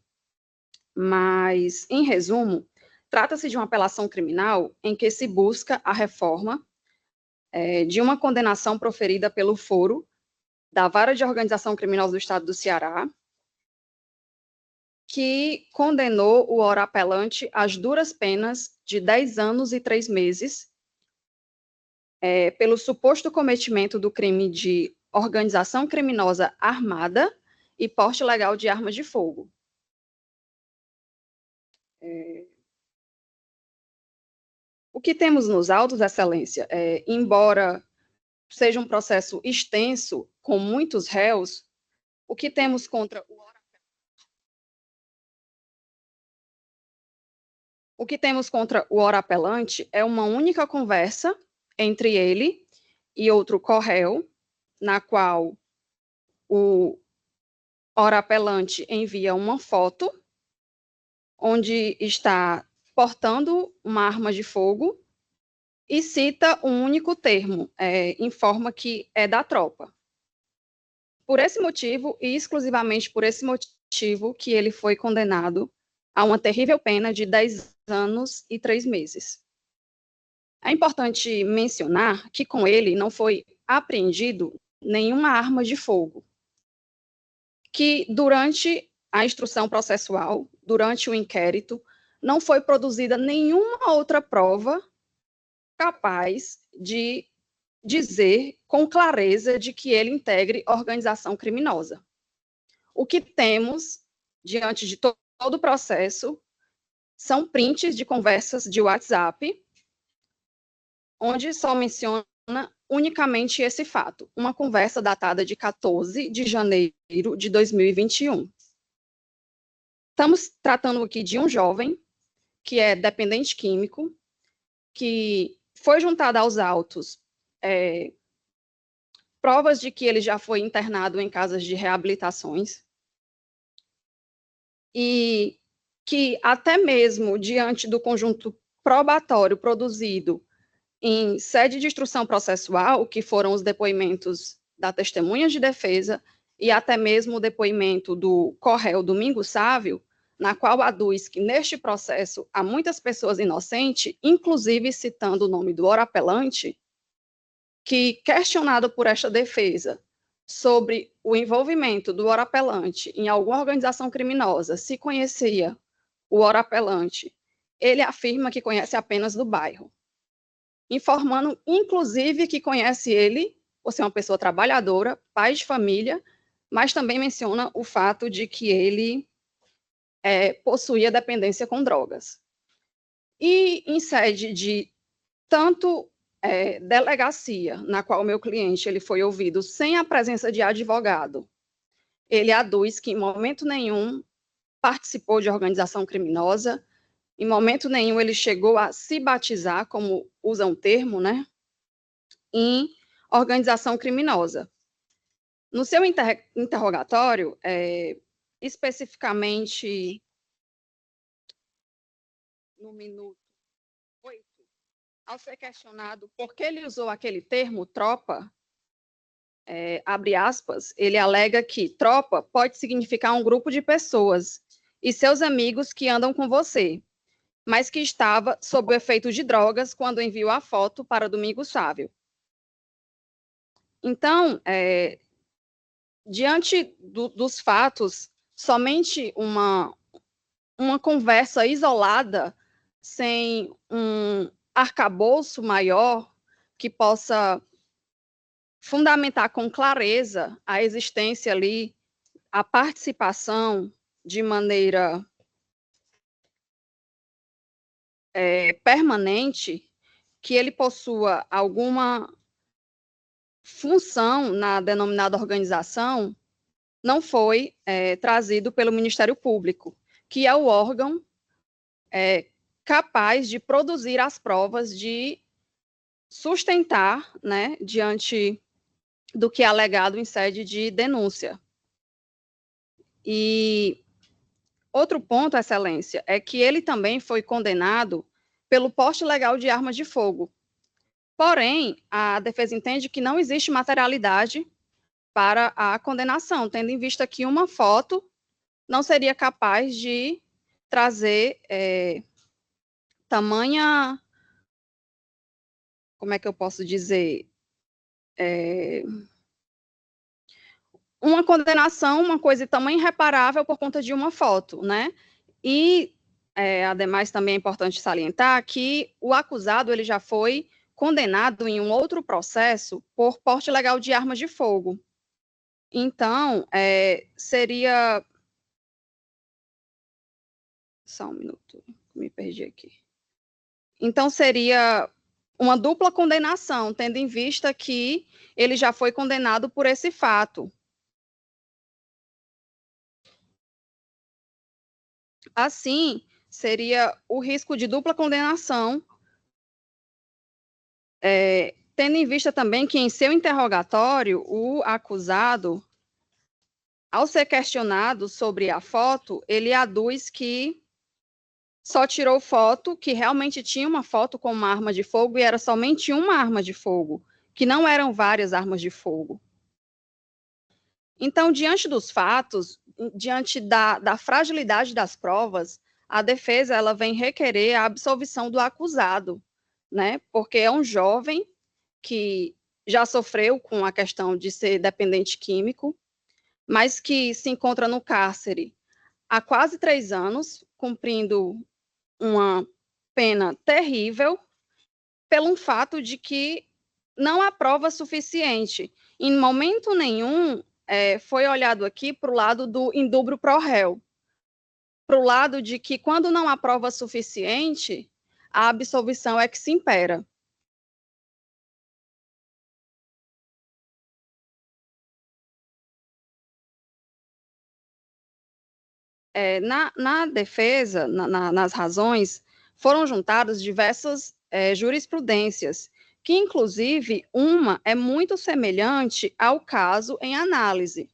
mas, em resumo, trata-se de uma apelação criminal em que se busca a reforma de uma condenação proferida pelo foro da Vara de Organização Criminosa do Estado do Ceará, que condenou o ora apelante às duras penas de 10 anos e 3 meses pelo suposto cometimento do crime de organização criminosa armada e porte ilegal de armas de fogo. O que temos nos autos, excelência, embora seja um processo extenso, com muitos réus, o que temos contra o ora apelante é uma única conversa entre ele e outro corréu, na qual o ora apelante envia uma foto onde está portando uma arma de fogo e cita um único termo, informa que é da tropa. Por esse motivo, e exclusivamente por esse motivo, que ele foi condenado a uma terrível pena de 10 anos e 3 meses. É importante mencionar que com ele não foi apreendido nenhuma arma de fogo, que durante a instrução processual, durante o inquérito, não foi produzida nenhuma outra prova capaz de dizer com clareza de que ele integre organização criminosa. O que temos, diante de todo o processo, são prints de conversas de WhatsApp, onde só menciona unicamente esse fato, uma conversa datada de 14 de janeiro de 2021. Estamos tratando aqui de um jovem que é dependente químico, que foi juntado aos autos provas de que ele já foi internado em casas de reabilitações e que até mesmo diante do conjunto probatório produzido em sede de instrução processual, que foram os depoimentos da testemunha de defesa e até mesmo o depoimento do corréu Domingos Sávio, na qual aduz que neste processo há muitas pessoas inocentes, inclusive citando o nome do ora apelante, que, questionado por esta defesa sobre o envolvimento do ora apelante em alguma organização criminosa, se conhecia o ora apelante, ele afirma que conhece apenas do bairro, informando, inclusive, que conhece ele por ser uma pessoa trabalhadora, pai de família, mas também menciona o fato de que ele possuía dependência com drogas. E em sede de tanto delegacia, na qual o meu cliente ele foi ouvido sem a presença de advogado, ele aduz que em momento nenhum participou de organização criminosa, em momento nenhum ele chegou a se batizar, como usa um termo, né, em organização criminosa. No seu interrogatório, especificamente no minuto 8, ao ser questionado por que ele usou aquele termo, tropa, abre aspas, ele alega que tropa pode significar um grupo de pessoas e seus amigos que andam com você, mas que estava sob o efeito de drogas quando enviou a foto para Domingos Sávio. Então, diante dos fatos, somente uma conversa isolada, sem um arcabouço maior que possa fundamentar com clareza a existência ali, a participação de maneira permanente, que ele possua alguma função na denominada organização, não foi trazido pelo Ministério Público, que é o órgão capaz de produzir as provas, de sustentar, né, diante do que é alegado em sede de denúncia. E outro ponto, Excelência, é que ele também foi condenado pelo porte ilegal de armas de fogo. Porém, a defesa entende que não existe materialidade para a condenação, tendo em vista que uma foto não seria capaz de trazer tamanha, como é que eu posso dizer, uma condenação, uma coisa tamanho irreparável por conta de uma foto, né? E, ademais, também é importante salientar que o acusado ele já foi condenado em um outro processo por porte ilegal de armas de fogo. Então, seria... Só um minuto, me perdi aqui. Então, seria uma dupla condenação, tendo em vista que ele já foi condenado por esse fato. Assim, seria o risco de dupla condenação, tendo em vista também que em seu interrogatório, o acusado, ao ser questionado sobre a foto, ele aduz que só tirou foto, que realmente tinha uma foto com uma arma de fogo e era somente uma arma de fogo, que não eram várias armas de fogo. Então, diante dos fatos, diante da fragilidade das provas, a defesa ela vem requerer a absolvição do acusado, né? Porque é um jovem que já sofreu com a questão de ser dependente químico, mas que se encontra no cárcere há quase 3 anos, cumprindo uma pena terrível, pelo fato de que não há prova suficiente. Em momento nenhum foi olhado aqui para o lado do indubro pro réu, para o lado de que, quando não há prova suficiente, a absolvição é que se impera. Na defesa, nas razões, foram juntadas diversas jurisprudências, que, inclusive, uma é muito semelhante ao caso em análise.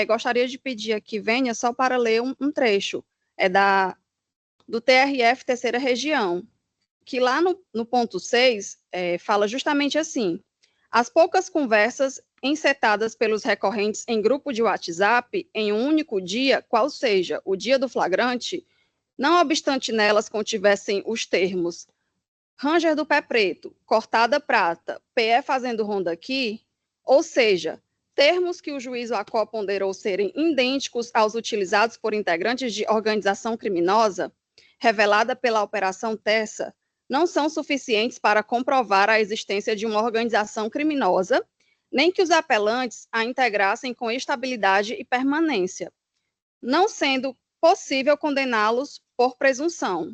Gostaria de pedir aqui, Vênia, só para ler um trecho, do TRF Terceira Região, que lá no ponto 6, fala justamente assim: as poucas conversas encetadas pelos recorrentes em grupo de WhatsApp em um único dia, qual seja o dia do flagrante, não obstante nelas contivessem os termos Ranger do Pé Preto, Cortada Prata, PE fazendo ronda aqui, ou seja, termos que o juízo ACO ponderou serem idênticos aos utilizados por integrantes de organização criminosa, revelada pela Operação Terça, não são suficientes para comprovar a existência de uma organização criminosa, nem que os apelantes a integrassem com estabilidade e permanência, não sendo possível condená-los por presunção.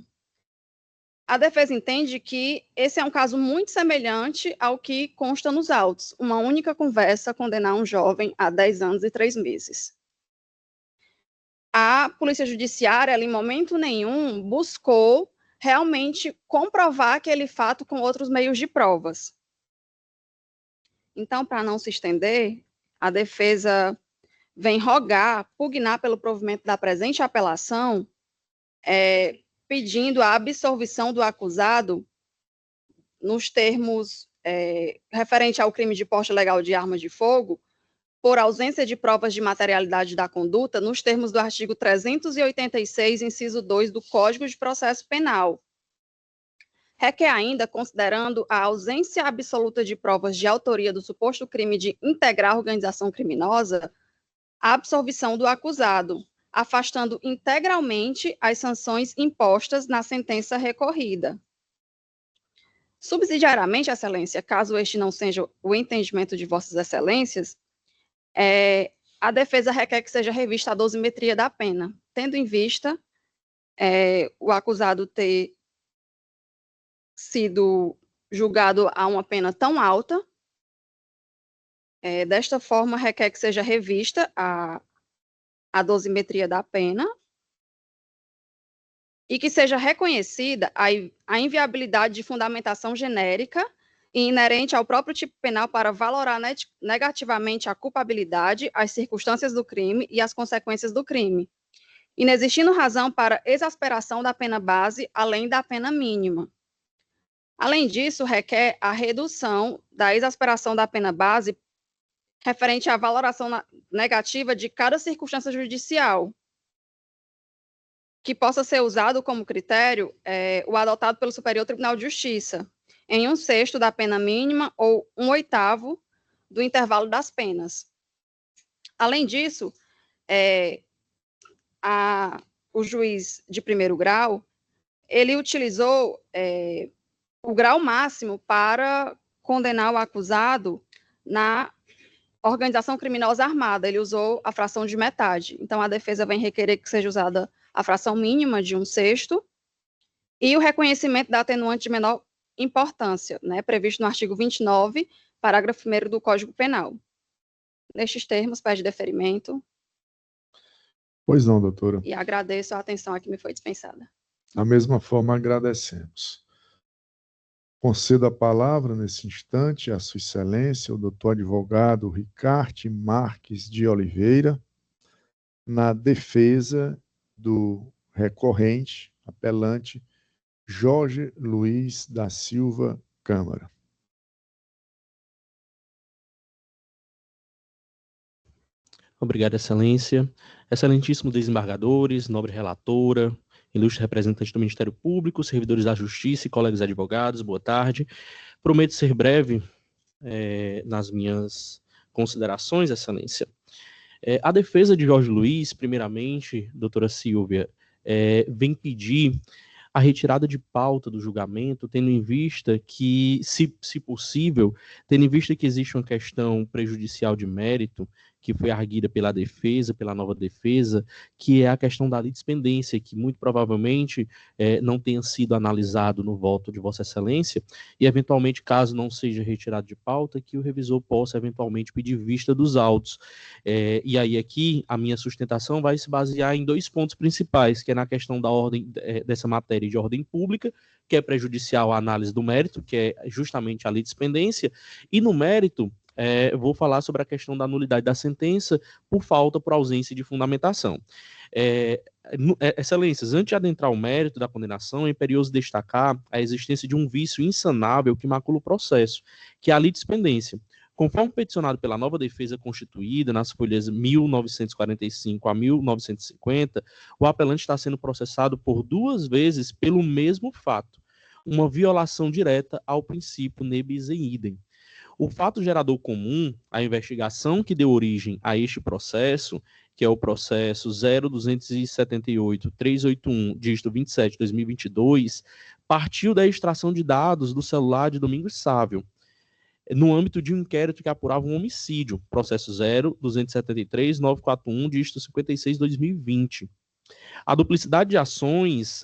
A defesa entende que esse é um caso muito semelhante ao que consta nos autos, uma única conversa condenar um jovem a 10 anos e 3 meses. A Polícia Judiciária, em momento nenhum, buscou realmente comprovar aquele fato com outros meios de provas. Então, para não se estender, a defesa vem rogar, pugnar pelo provimento da presente apelação, pedindo a absolvição do acusado nos termos referente ao crime de porte ilegal de armas de fogo, por ausência de provas de materialidade da conduta, nos termos do artigo 386, inciso 2 do Código de Processo Penal. Requer ainda, considerando a ausência absoluta de provas de autoria do suposto crime de integrar organização criminosa, a absolvição do acusado, afastando integralmente as sanções impostas na sentença recorrida. Subsidiariamente, Excelência, caso este não seja o entendimento de Vossas Excelências, a defesa requer que seja revista a dosimetria da pena, tendo em vista o acusado ter sido julgado a uma pena tão alta, desta forma, requer que seja revista a dosimetria da pena e que seja reconhecida a inviabilidade de fundamentação genérica e inerente ao próprio tipo penal para valorar negativamente a culpabilidade, as circunstâncias do crime e as consequências do crime, inexistindo razão para exasperação da pena base além da pena mínima. Além disso, requer a redução da exasperação da pena base referente à valoração negativa de cada circunstância judicial, que possa ser usado como critério o adotado pelo Superior Tribunal de Justiça, em 1/6 da pena mínima ou 1/8 do intervalo das penas. Além disso, o juiz de primeiro grau, ele utilizou o grau máximo para condenar o acusado na organização criminosa armada. Ele usou a fração de metade. Então, a defesa vem requerer que seja usada a fração mínima de 1/6 e o reconhecimento da atenuante de menor importância, previsto no artigo 29, parágrafo 1º do Código Penal. Nestes termos, pede deferimento. Pois não, doutora. E agradeço a atenção a que me foi dispensada. Da mesma forma, agradecemos. Concedo a palavra, nesse instante, à Sua Excelência, o doutor advogado Ricardo Marques de Oliveira, na defesa do recorrente, apelante, Jorge Luiz da Silva Câmara. Obrigado, Excelência. Excelentíssimos desembargadores, nobre relatora, ilustre representante do Ministério Público, servidores da Justiça e colegas advogados, boa tarde. Prometo ser breve nas minhas considerações, Excelência. A defesa de Jorge Luiz, primeiramente, doutora Silvia, vem pedir a retirada de pauta do julgamento, tendo em vista que, se possível, tendo em vista que existe uma questão prejudicial de mérito, que foi arguida pela defesa, pela nova defesa, que é a questão da litispendência, que muito provavelmente não tenha sido analisado no voto de Vossa Excelência, e eventualmente, caso não seja retirado de pauta, que o revisor possa eventualmente pedir vista dos autos. E aí aqui, a minha sustentação vai se basear em 2 pontos principais, que é na questão da ordem dessa matéria de ordem pública, que é prejudicial à análise do mérito, que é justamente a litispendência, e no mérito, vou falar sobre a questão da nulidade da sentença por ausência de fundamentação. Excelências, antes de adentrar o mérito da condenação, é imperioso destacar a existência de um vício insanável que macula o processo, que é a litispendência. Conforme peticionado pela nova defesa constituída nas folhas 1945 a 1950, o apelante está sendo processado por 2 vezes pelo mesmo fato, uma violação direta ao princípio ne bis in idem. O fato gerador comum, a investigação que deu origem a este processo, que é o processo 0278-381, dígito 27 de 2022, partiu da extração de dados do celular de Domingos Sávio, no âmbito de um inquérito que apurava um homicídio, processo 0273941, dígito 56 de 2020. A duplicidade de ações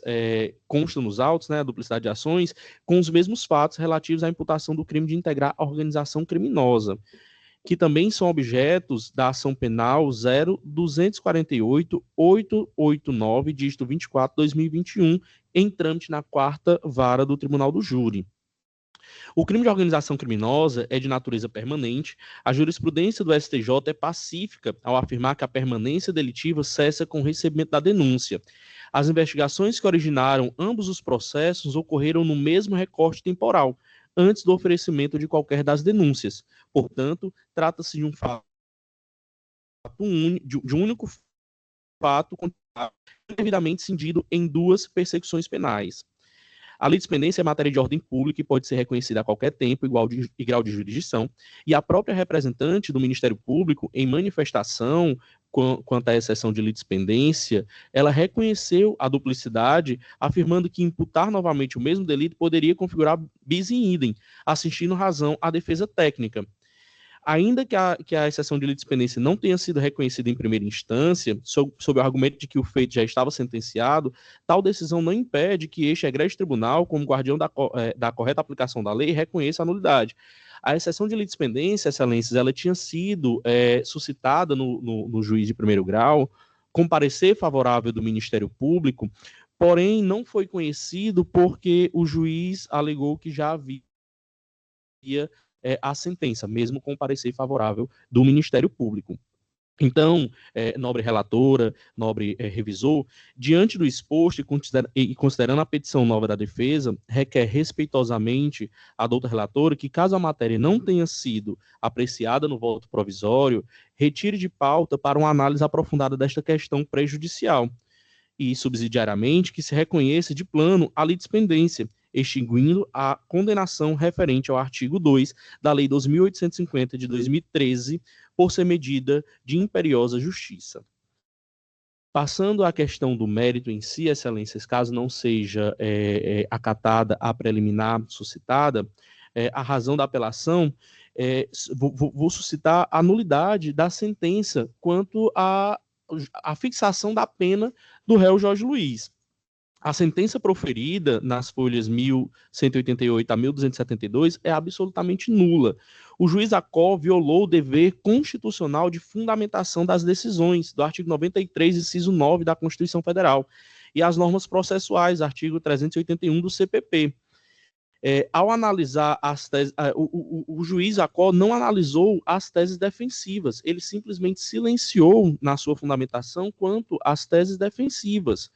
consta nos autos, a duplicidade de ações com os mesmos fatos relativos à imputação do crime de integrar a organização criminosa, que também são objetos da ação penal 0248889, dígito 24 de 2021, em trâmite na 4ª Vara do Tribunal do Júri. O crime de organização criminosa é de natureza permanente. A jurisprudência do STJ é pacífica ao afirmar que a permanência delitiva cessa com o recebimento da denúncia. As investigações que originaram ambos os processos ocorreram no mesmo recorte temporal, antes do oferecimento de qualquer das denúncias. Portanto, trata-se de um fato de um único fato devidamente cindido em 2 persecuções penais. A litispendência é matéria de ordem pública e pode ser reconhecida a qualquer tempo, igual e grau de jurisdição, e a própria representante do Ministério Público, em manifestação quanto à exceção de litispendência, ela reconheceu a duplicidade, afirmando que imputar novamente o mesmo delito poderia configurar bis in idem, assistindo razão à defesa técnica. Ainda que a exceção de litispendência não tenha sido reconhecida em primeira instância, sob o argumento de que o feito já estava sentenciado, tal decisão não impede que este egrégio tribunal, como guardião da correta aplicação da lei, reconheça a nulidade. A exceção de litispendência, excelências, ela tinha sido suscitada no juiz de primeiro grau, com parecer favorável do Ministério Público, porém não foi conhecido porque o juiz alegou que já havia a sentença, mesmo com parecer favorável do Ministério Público. Então, nobre relatora, nobre revisor, diante do exposto e considerando a petição nova da defesa, requer respeitosamente à doutora relatora que, caso a matéria não tenha sido apreciada no voto provisório, retire de pauta para uma análise aprofundada desta questão prejudicial e, subsidiariamente, que se reconheça de plano a litispendência, extinguindo a condenação referente ao artigo 2 da Lei 2.850 de 2013, por ser medida de imperiosa justiça. Passando à questão do mérito em si, excelências, caso não seja acatada a preliminar suscitada, a razão da apelação, vou suscitar a nulidade da sentença quanto à fixação da pena do réu Jorge Luiz. A sentença proferida nas folhas 1188 a 1272 é absolutamente nula. O juiz Acó violou o dever constitucional de fundamentação das decisões do artigo 93, inciso 9 da Constituição Federal e as normas processuais, artigo 381 do CPP. Ao analisar as teses, o juiz Acó não analisou as teses defensivas, ele simplesmente silenciou na sua fundamentação quanto às teses defensivas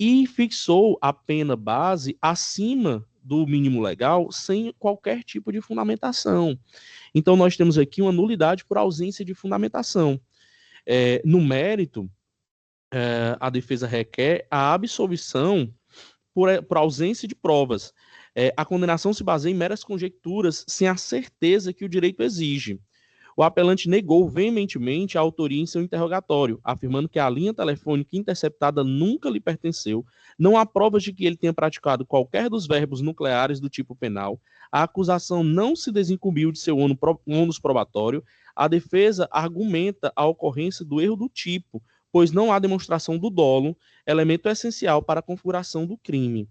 e fixou a pena base acima do mínimo legal sem qualquer tipo de fundamentação. Então, nós temos aqui uma nulidade por ausência de fundamentação. No mérito, a defesa requer a absolvição por ausência de provas. A condenação se baseia em meras conjecturas sem a certeza que o direito exige. O apelante negou veementemente a autoria em seu interrogatório, afirmando que a linha telefônica interceptada nunca lhe pertenceu, não há provas de que ele tenha praticado qualquer dos verbos nucleares do tipo penal, a acusação não se desincumbiu de seu ônus probatório, a defesa argumenta a ocorrência do erro do tipo, pois não há demonstração do dolo, elemento essencial para a configuração do crime.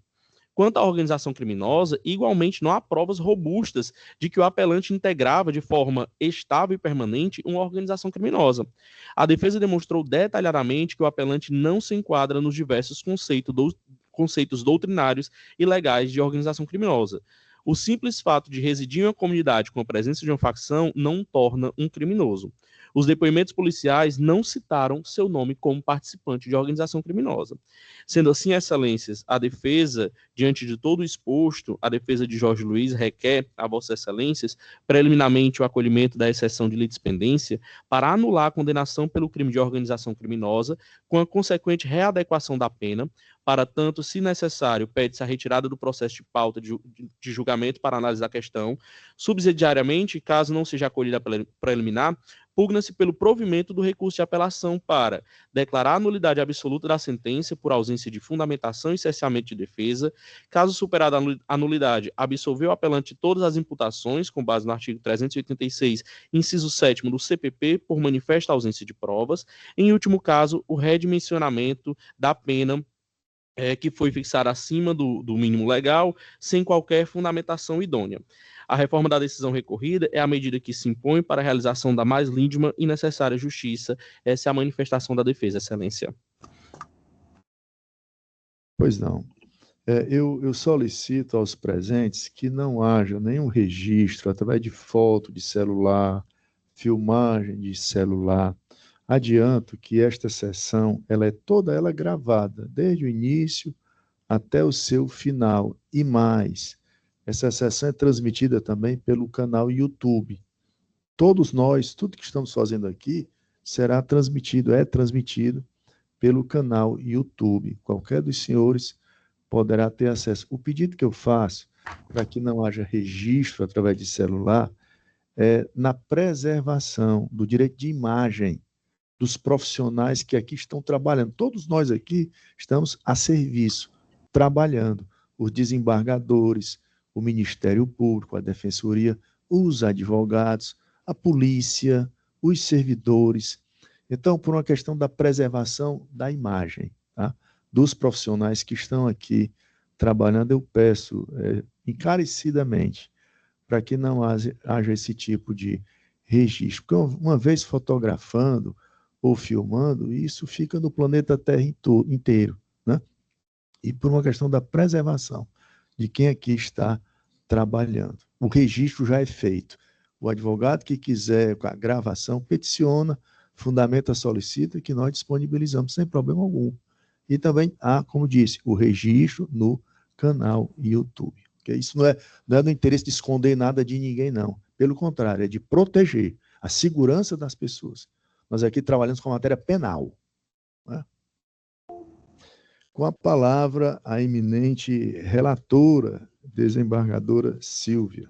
Quanto à organização criminosa, igualmente não há provas robustas de que o apelante integrava de forma estável e permanente uma organização criminosa. A defesa demonstrou detalhadamente que o apelante não se enquadra nos diversos conceitos doutrinários e legais de organização criminosa. O simples fato de residir em uma comunidade com a presença de uma facção não o torna um criminoso. Os depoimentos policiais não citaram seu nome como participante de organização criminosa. Sendo assim, excelências, a defesa, diante de todo o exposto, a defesa de Jorge Luiz requer a vossas excelências, preliminarmente, o acolhimento da exceção de litispendência para anular a condenação pelo crime de organização criminosa, com a consequente readequação da pena. Para tanto, se necessário, pede-se a retirada do processo de pauta de julgamento para análise da questão. Subsidiariamente, caso não seja acolhida a preliminar, pugna-se pelo provimento do recurso de apelação para declarar a nulidade absoluta da sentença por ausência de fundamentação e cesseamento de defesa. Caso superada a nulidade, absolver o apelante de todas as imputações, com base no artigo 386, inciso 7º do CPP, por manifesta ausência de provas. Em último caso, o redimensionamento da pena que foi fixada acima do mínimo legal, sem qualquer fundamentação idônea. A reforma da decisão recorrida é a medida que se impõe para a realização da mais líndima e necessária justiça. Essa é a manifestação da defesa, excelência. Pois não. Eu solicito aos presentes que não haja nenhum registro através de foto de celular, filmagem de celular. Adianto que esta sessão ela é toda ela gravada, desde o início até o seu final. E mais, essa sessão é transmitida também pelo canal YouTube. Todos nós, tudo que estamos fazendo aqui, será transmitido, é transmitido pelo canal YouTube. Qualquer dos senhores poderá ter acesso. O pedido que eu faço, para que não haja registro através de celular, é na preservação do direito de imagem dos profissionais que aqui estão trabalhando. Todos nós aqui estamos a serviço, trabalhando. Os desembargadores, o Ministério Público, a Defensoria, os advogados, a polícia, os servidores. Então, por uma questão da preservação da imagem, tá? Dos profissionais que estão aqui trabalhando, eu peço encarecidamente para que não haja esse tipo de registro. Porque uma vez fotografando ou filmando, isso fica no planeta Terra inteiro, né? E por uma questão da preservação de quem aqui está trabalhando. O registro já é feito. O advogado que quiser a gravação, peticiona, fundamenta, solicita, que nós disponibilizamos sem problema algum. E também há, como disse, o registro no canal YouTube. Porque isso não é do interesse de esconder nada de ninguém, não. Pelo contrário, é de proteger a segurança das pessoas. Nós aqui trabalhamos com a matéria penal, né? Com a palavra, a eminente relatora, desembargadora Silvia.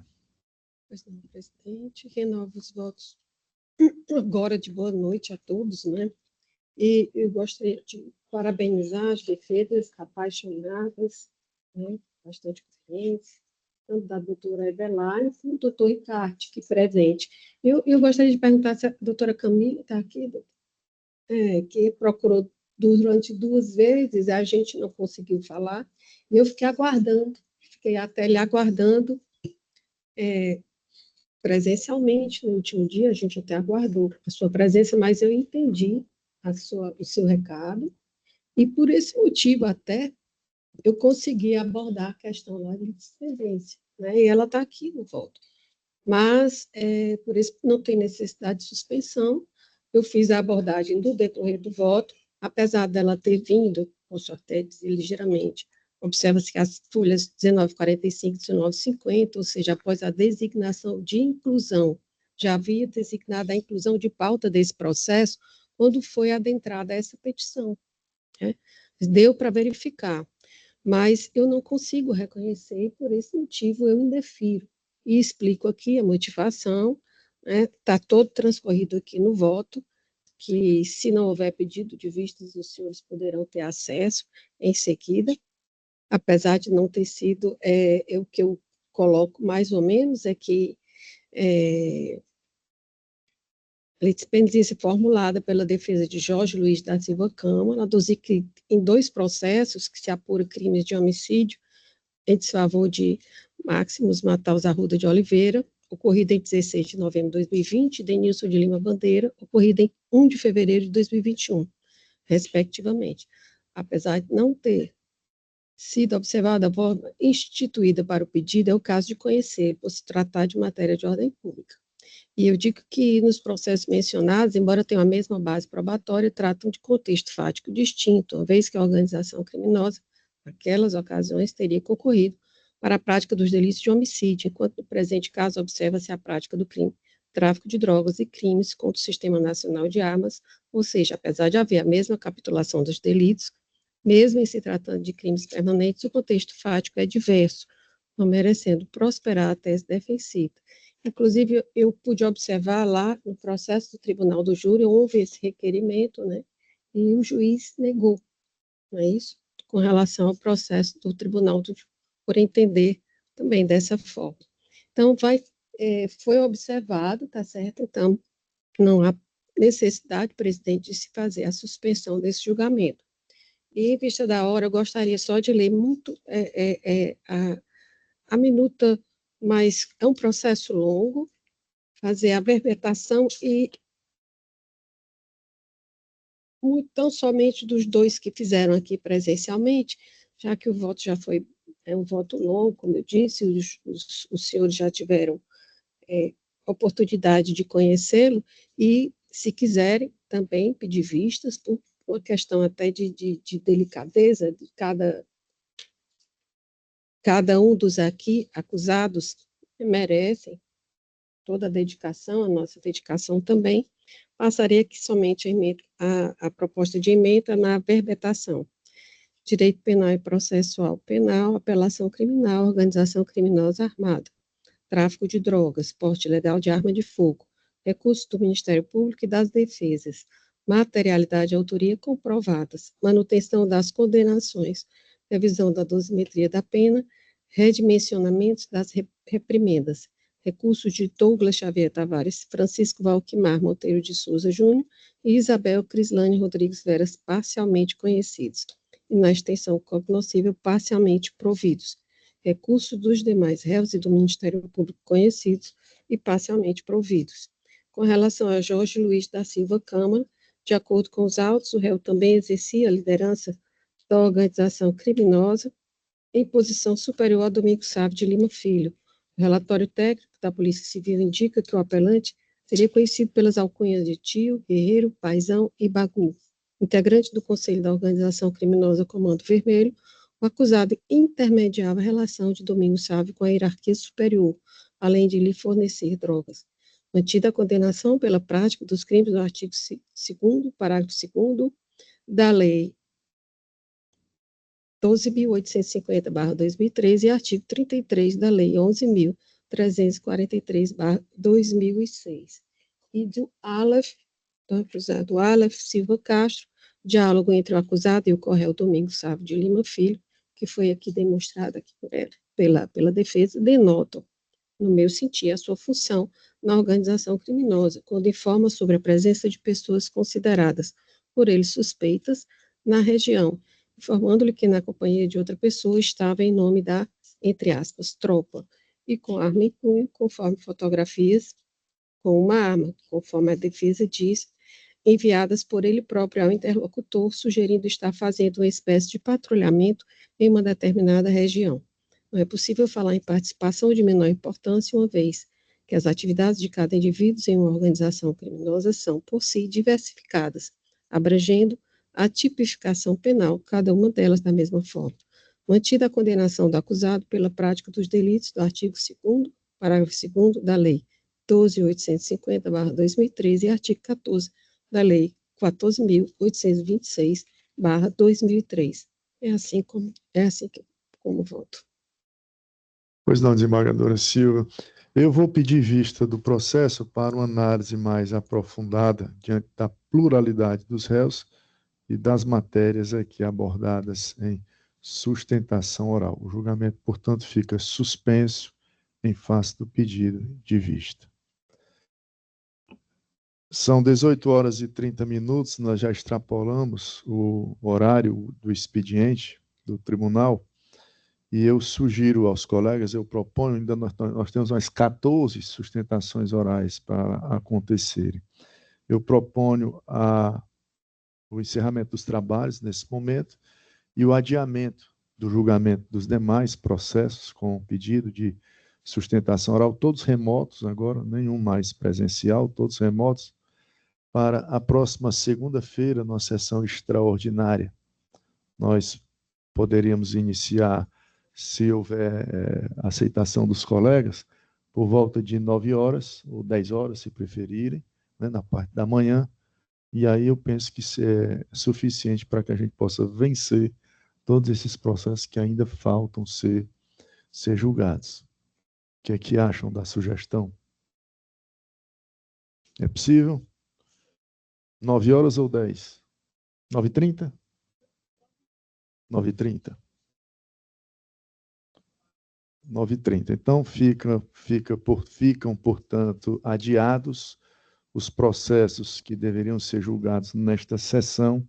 Pois não, presidente, renovo os votos agora de boa noite a todos, né? E eu gostaria de parabenizar as defesas apaixonadas, né? Bastante confiantes, tanto da doutora Eveline como do doutor Ricardo, que presente. Eu gostaria de perguntar se a doutora Camila está aqui, que procurou durante 2 vezes, a gente não conseguiu falar, e eu fiquei aguardando, fiquei até lhe aguardando presencialmente. No último dia, a gente até aguardou a sua presença, mas eu entendi o seu recado, e por esse motivo até eu consegui abordar a questão lá de descendência, né? E ela está aqui no voto. Mas, por isso, não tem necessidade de suspensão. Eu fiz a abordagem do decorrer do voto, apesar dela ter vindo, posso até dizer ligeiramente, observa-se que as folhas 1945 e 1950, ou seja, após a designação de inclusão, já havia designado a inclusão de pauta desse processo quando foi adentrada essa petição, né? Deu para verificar, mas eu não consigo reconhecer, e por esse motivo eu indefiro. E explico aqui a motivação, né? Está todo transcorrido aqui no voto, que se não houver pedido de vistas, os senhores poderão ter acesso em seguida, apesar de não ter sido, o que eu coloco mais ou menos é que a litispendi formulada pela defesa de Jorge Luiz da Silva Câmara, aduzi que em 2 processos que se apura crimes de homicídio em desfavor de Máximos Mataus Arruda de Oliveira, ocorrida em 16 de novembro de 2020, e Denilson de Lima Bandeira, ocorrida em 1 de fevereiro de 2021, respectivamente. Apesar de não ter sido observada a forma instituída para o pedido, é o caso de conhecer, por se tratar de matéria de ordem pública. E eu digo que nos processos mencionados, embora tenham a mesma base probatória, tratam de contexto fático distinto, uma vez que a organização criminosa, naquelas ocasiões, teria concorrido para a prática dos delitos de homicídio, enquanto no presente caso observa-se a prática do crime, tráfico de drogas e crimes contra o Sistema Nacional de Armas, ou seja, apesar de haver a mesma capitulação dos delitos, mesmo em se tratando de crimes permanentes, o contexto fático é diverso, não merecendo prosperar a tese defensiva. Inclusive, eu pude observar lá no processo do Tribunal do Júri, houve esse requerimento, né, e o juiz negou, não é isso? Com relação ao processo do Tribunal do Júri, por entender também dessa forma. Então, foi observado, tá certo? Então, não há necessidade, presidente, de se fazer a suspensão desse julgamento. E, em vista da hora, eu gostaria só de ler muito a minuta, mas é um processo longo, fazer a verbetação e tão somente dos 2 que fizeram aqui presencialmente, já que o voto já foi um voto longo, como eu disse, os senhores já tiveram oportunidade de conhecê-lo, e, se quiserem, também pedir vistas, por uma questão até de delicadeza, de cada um dos aqui acusados merecem toda a dedicação, a nossa dedicação também. Passaria aqui somente a proposta de emenda na verbetação. Direito penal e processual penal, apelação criminal, organização criminosa armada, tráfico de drogas, porte ilegal de arma de fogo, recursos do Ministério Público e das defesas, materialidade e autoria comprovadas, manutenção das condenações, revisão da dosimetria da pena, redimensionamentos das reprimendas, Recursos de Douglas Xavier Tavares, Francisco Valquimar Monteiro de Souza Júnior e Isabel Crislane Rodrigues Veras, parcialmente conhecidos, e na extensão cognoscível, parcialmente providos. Recursos dos demais réus e do Ministério Público conhecidos e parcialmente providos. Com relação a Jorge Luiz da Silva Câmara, de acordo com os autos, o réu também exercia a liderança da organização criminosa em posição superior a Domingos Sávio de Lima Filho. O relatório técnico da Polícia Civil indica que o apelante seria conhecido pelas alcunhas de Tio, Guerreiro, Paizão e Bagu. Integrante do Conselho da Organização Criminosa Comando Vermelho, o acusado intermediava a relação de Domingos Sávio com a hierarquia superior, além de lhe fornecer drogas. Mantida a condenação pela prática dos crimes do artigo 2º, parágrafo 2º da Lei 12.850/2013 e artigo 33 da Lei 11.343/2006. E do Aleph Silva Castro, diálogo entre o acusado e o Correio Domingos Sávio de Lima Filho, que foi aqui demonstrado aqui pela defesa, denotam, no meu sentir, a sua função na organização criminosa, quando informa sobre a presença de pessoas consideradas por ele suspeitas na região, informando-lhe que na companhia de outra pessoa estava em nome da, entre aspas, tropa, e com arma em punho, conforme fotografias, com uma arma, conforme a defesa diz, enviadas por ele próprio ao interlocutor, sugerindo estar fazendo uma espécie de patrulhamento em uma determinada região. Não é possível falar em participação de menor importância, uma vez que as atividades de cada indivíduo em uma organização criminosa são, por si, diversificadas, abrangendo a tipificação penal, cada uma delas da mesma forma. Mantida a condenação do acusado pela prática dos delitos do artigo 2º, parágrafo 2º da Lei 12.850/2013 e artigo 14 da Lei 14.826/2003. É assim como voto. Pois não, desembargadora Silva. Eu vou pedir vista do processo para uma análise mais aprofundada diante da pluralidade dos réus e das matérias aqui abordadas em sustentação oral. O julgamento, portanto, fica suspenso em face do pedido de vista. São 18h30, nós já extrapolamos o horário do expediente do tribunal, e eu sugiro aos colegas, eu proponho, ainda nós temos mais 14 sustentações orais para acontecerem. Eu proponho o encerramento dos trabalhos nesse momento e o adiamento do julgamento dos demais processos com pedido de sustentação oral, todos remotos agora, nenhum mais presencial, todos remotos, para a próxima segunda-feira, numa sessão extraordinária. Nós poderíamos iniciar, se houver aceitação dos colegas, por volta de 9h ou 10h, se preferirem, né, na parte da manhã, e aí eu penso que isso é suficiente para que a gente possa vencer todos esses processos que ainda faltam ser julgados. O que é que acham da sugestão? É possível? 9h ou 10? 9h30? 9h30. 9h30. Então, ficam, portanto, adiados os processos que deveriam ser julgados nesta sessão,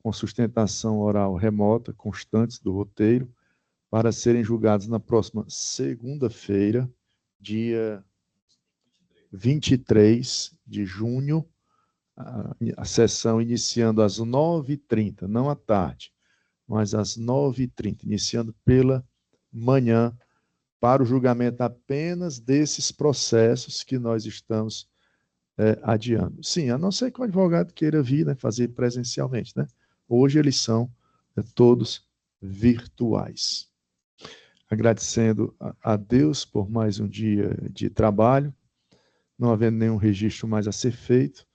com sustentação oral remota, constantes do roteiro, para serem julgados na próxima segunda-feira, dia 23 de junho, a sessão iniciando às 9h30, não à tarde, mas às 9h30, iniciando pela manhã, para o julgamento apenas desses processos que nós estamos adiando. Sim, a não ser que o advogado queira vir, né, fazer presencialmente, né? Hoje eles são todos virtuais. Agradecendo a Deus por mais um dia de trabalho, não havendo nenhum registro mais a ser feito,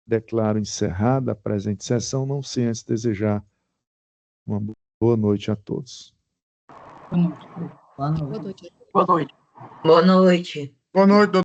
declaro encerrada a presente sessão, não sem antes desejar uma boa noite a todos. Boa noite. Boa noite. Boa noite. Boa noite. Boa noite.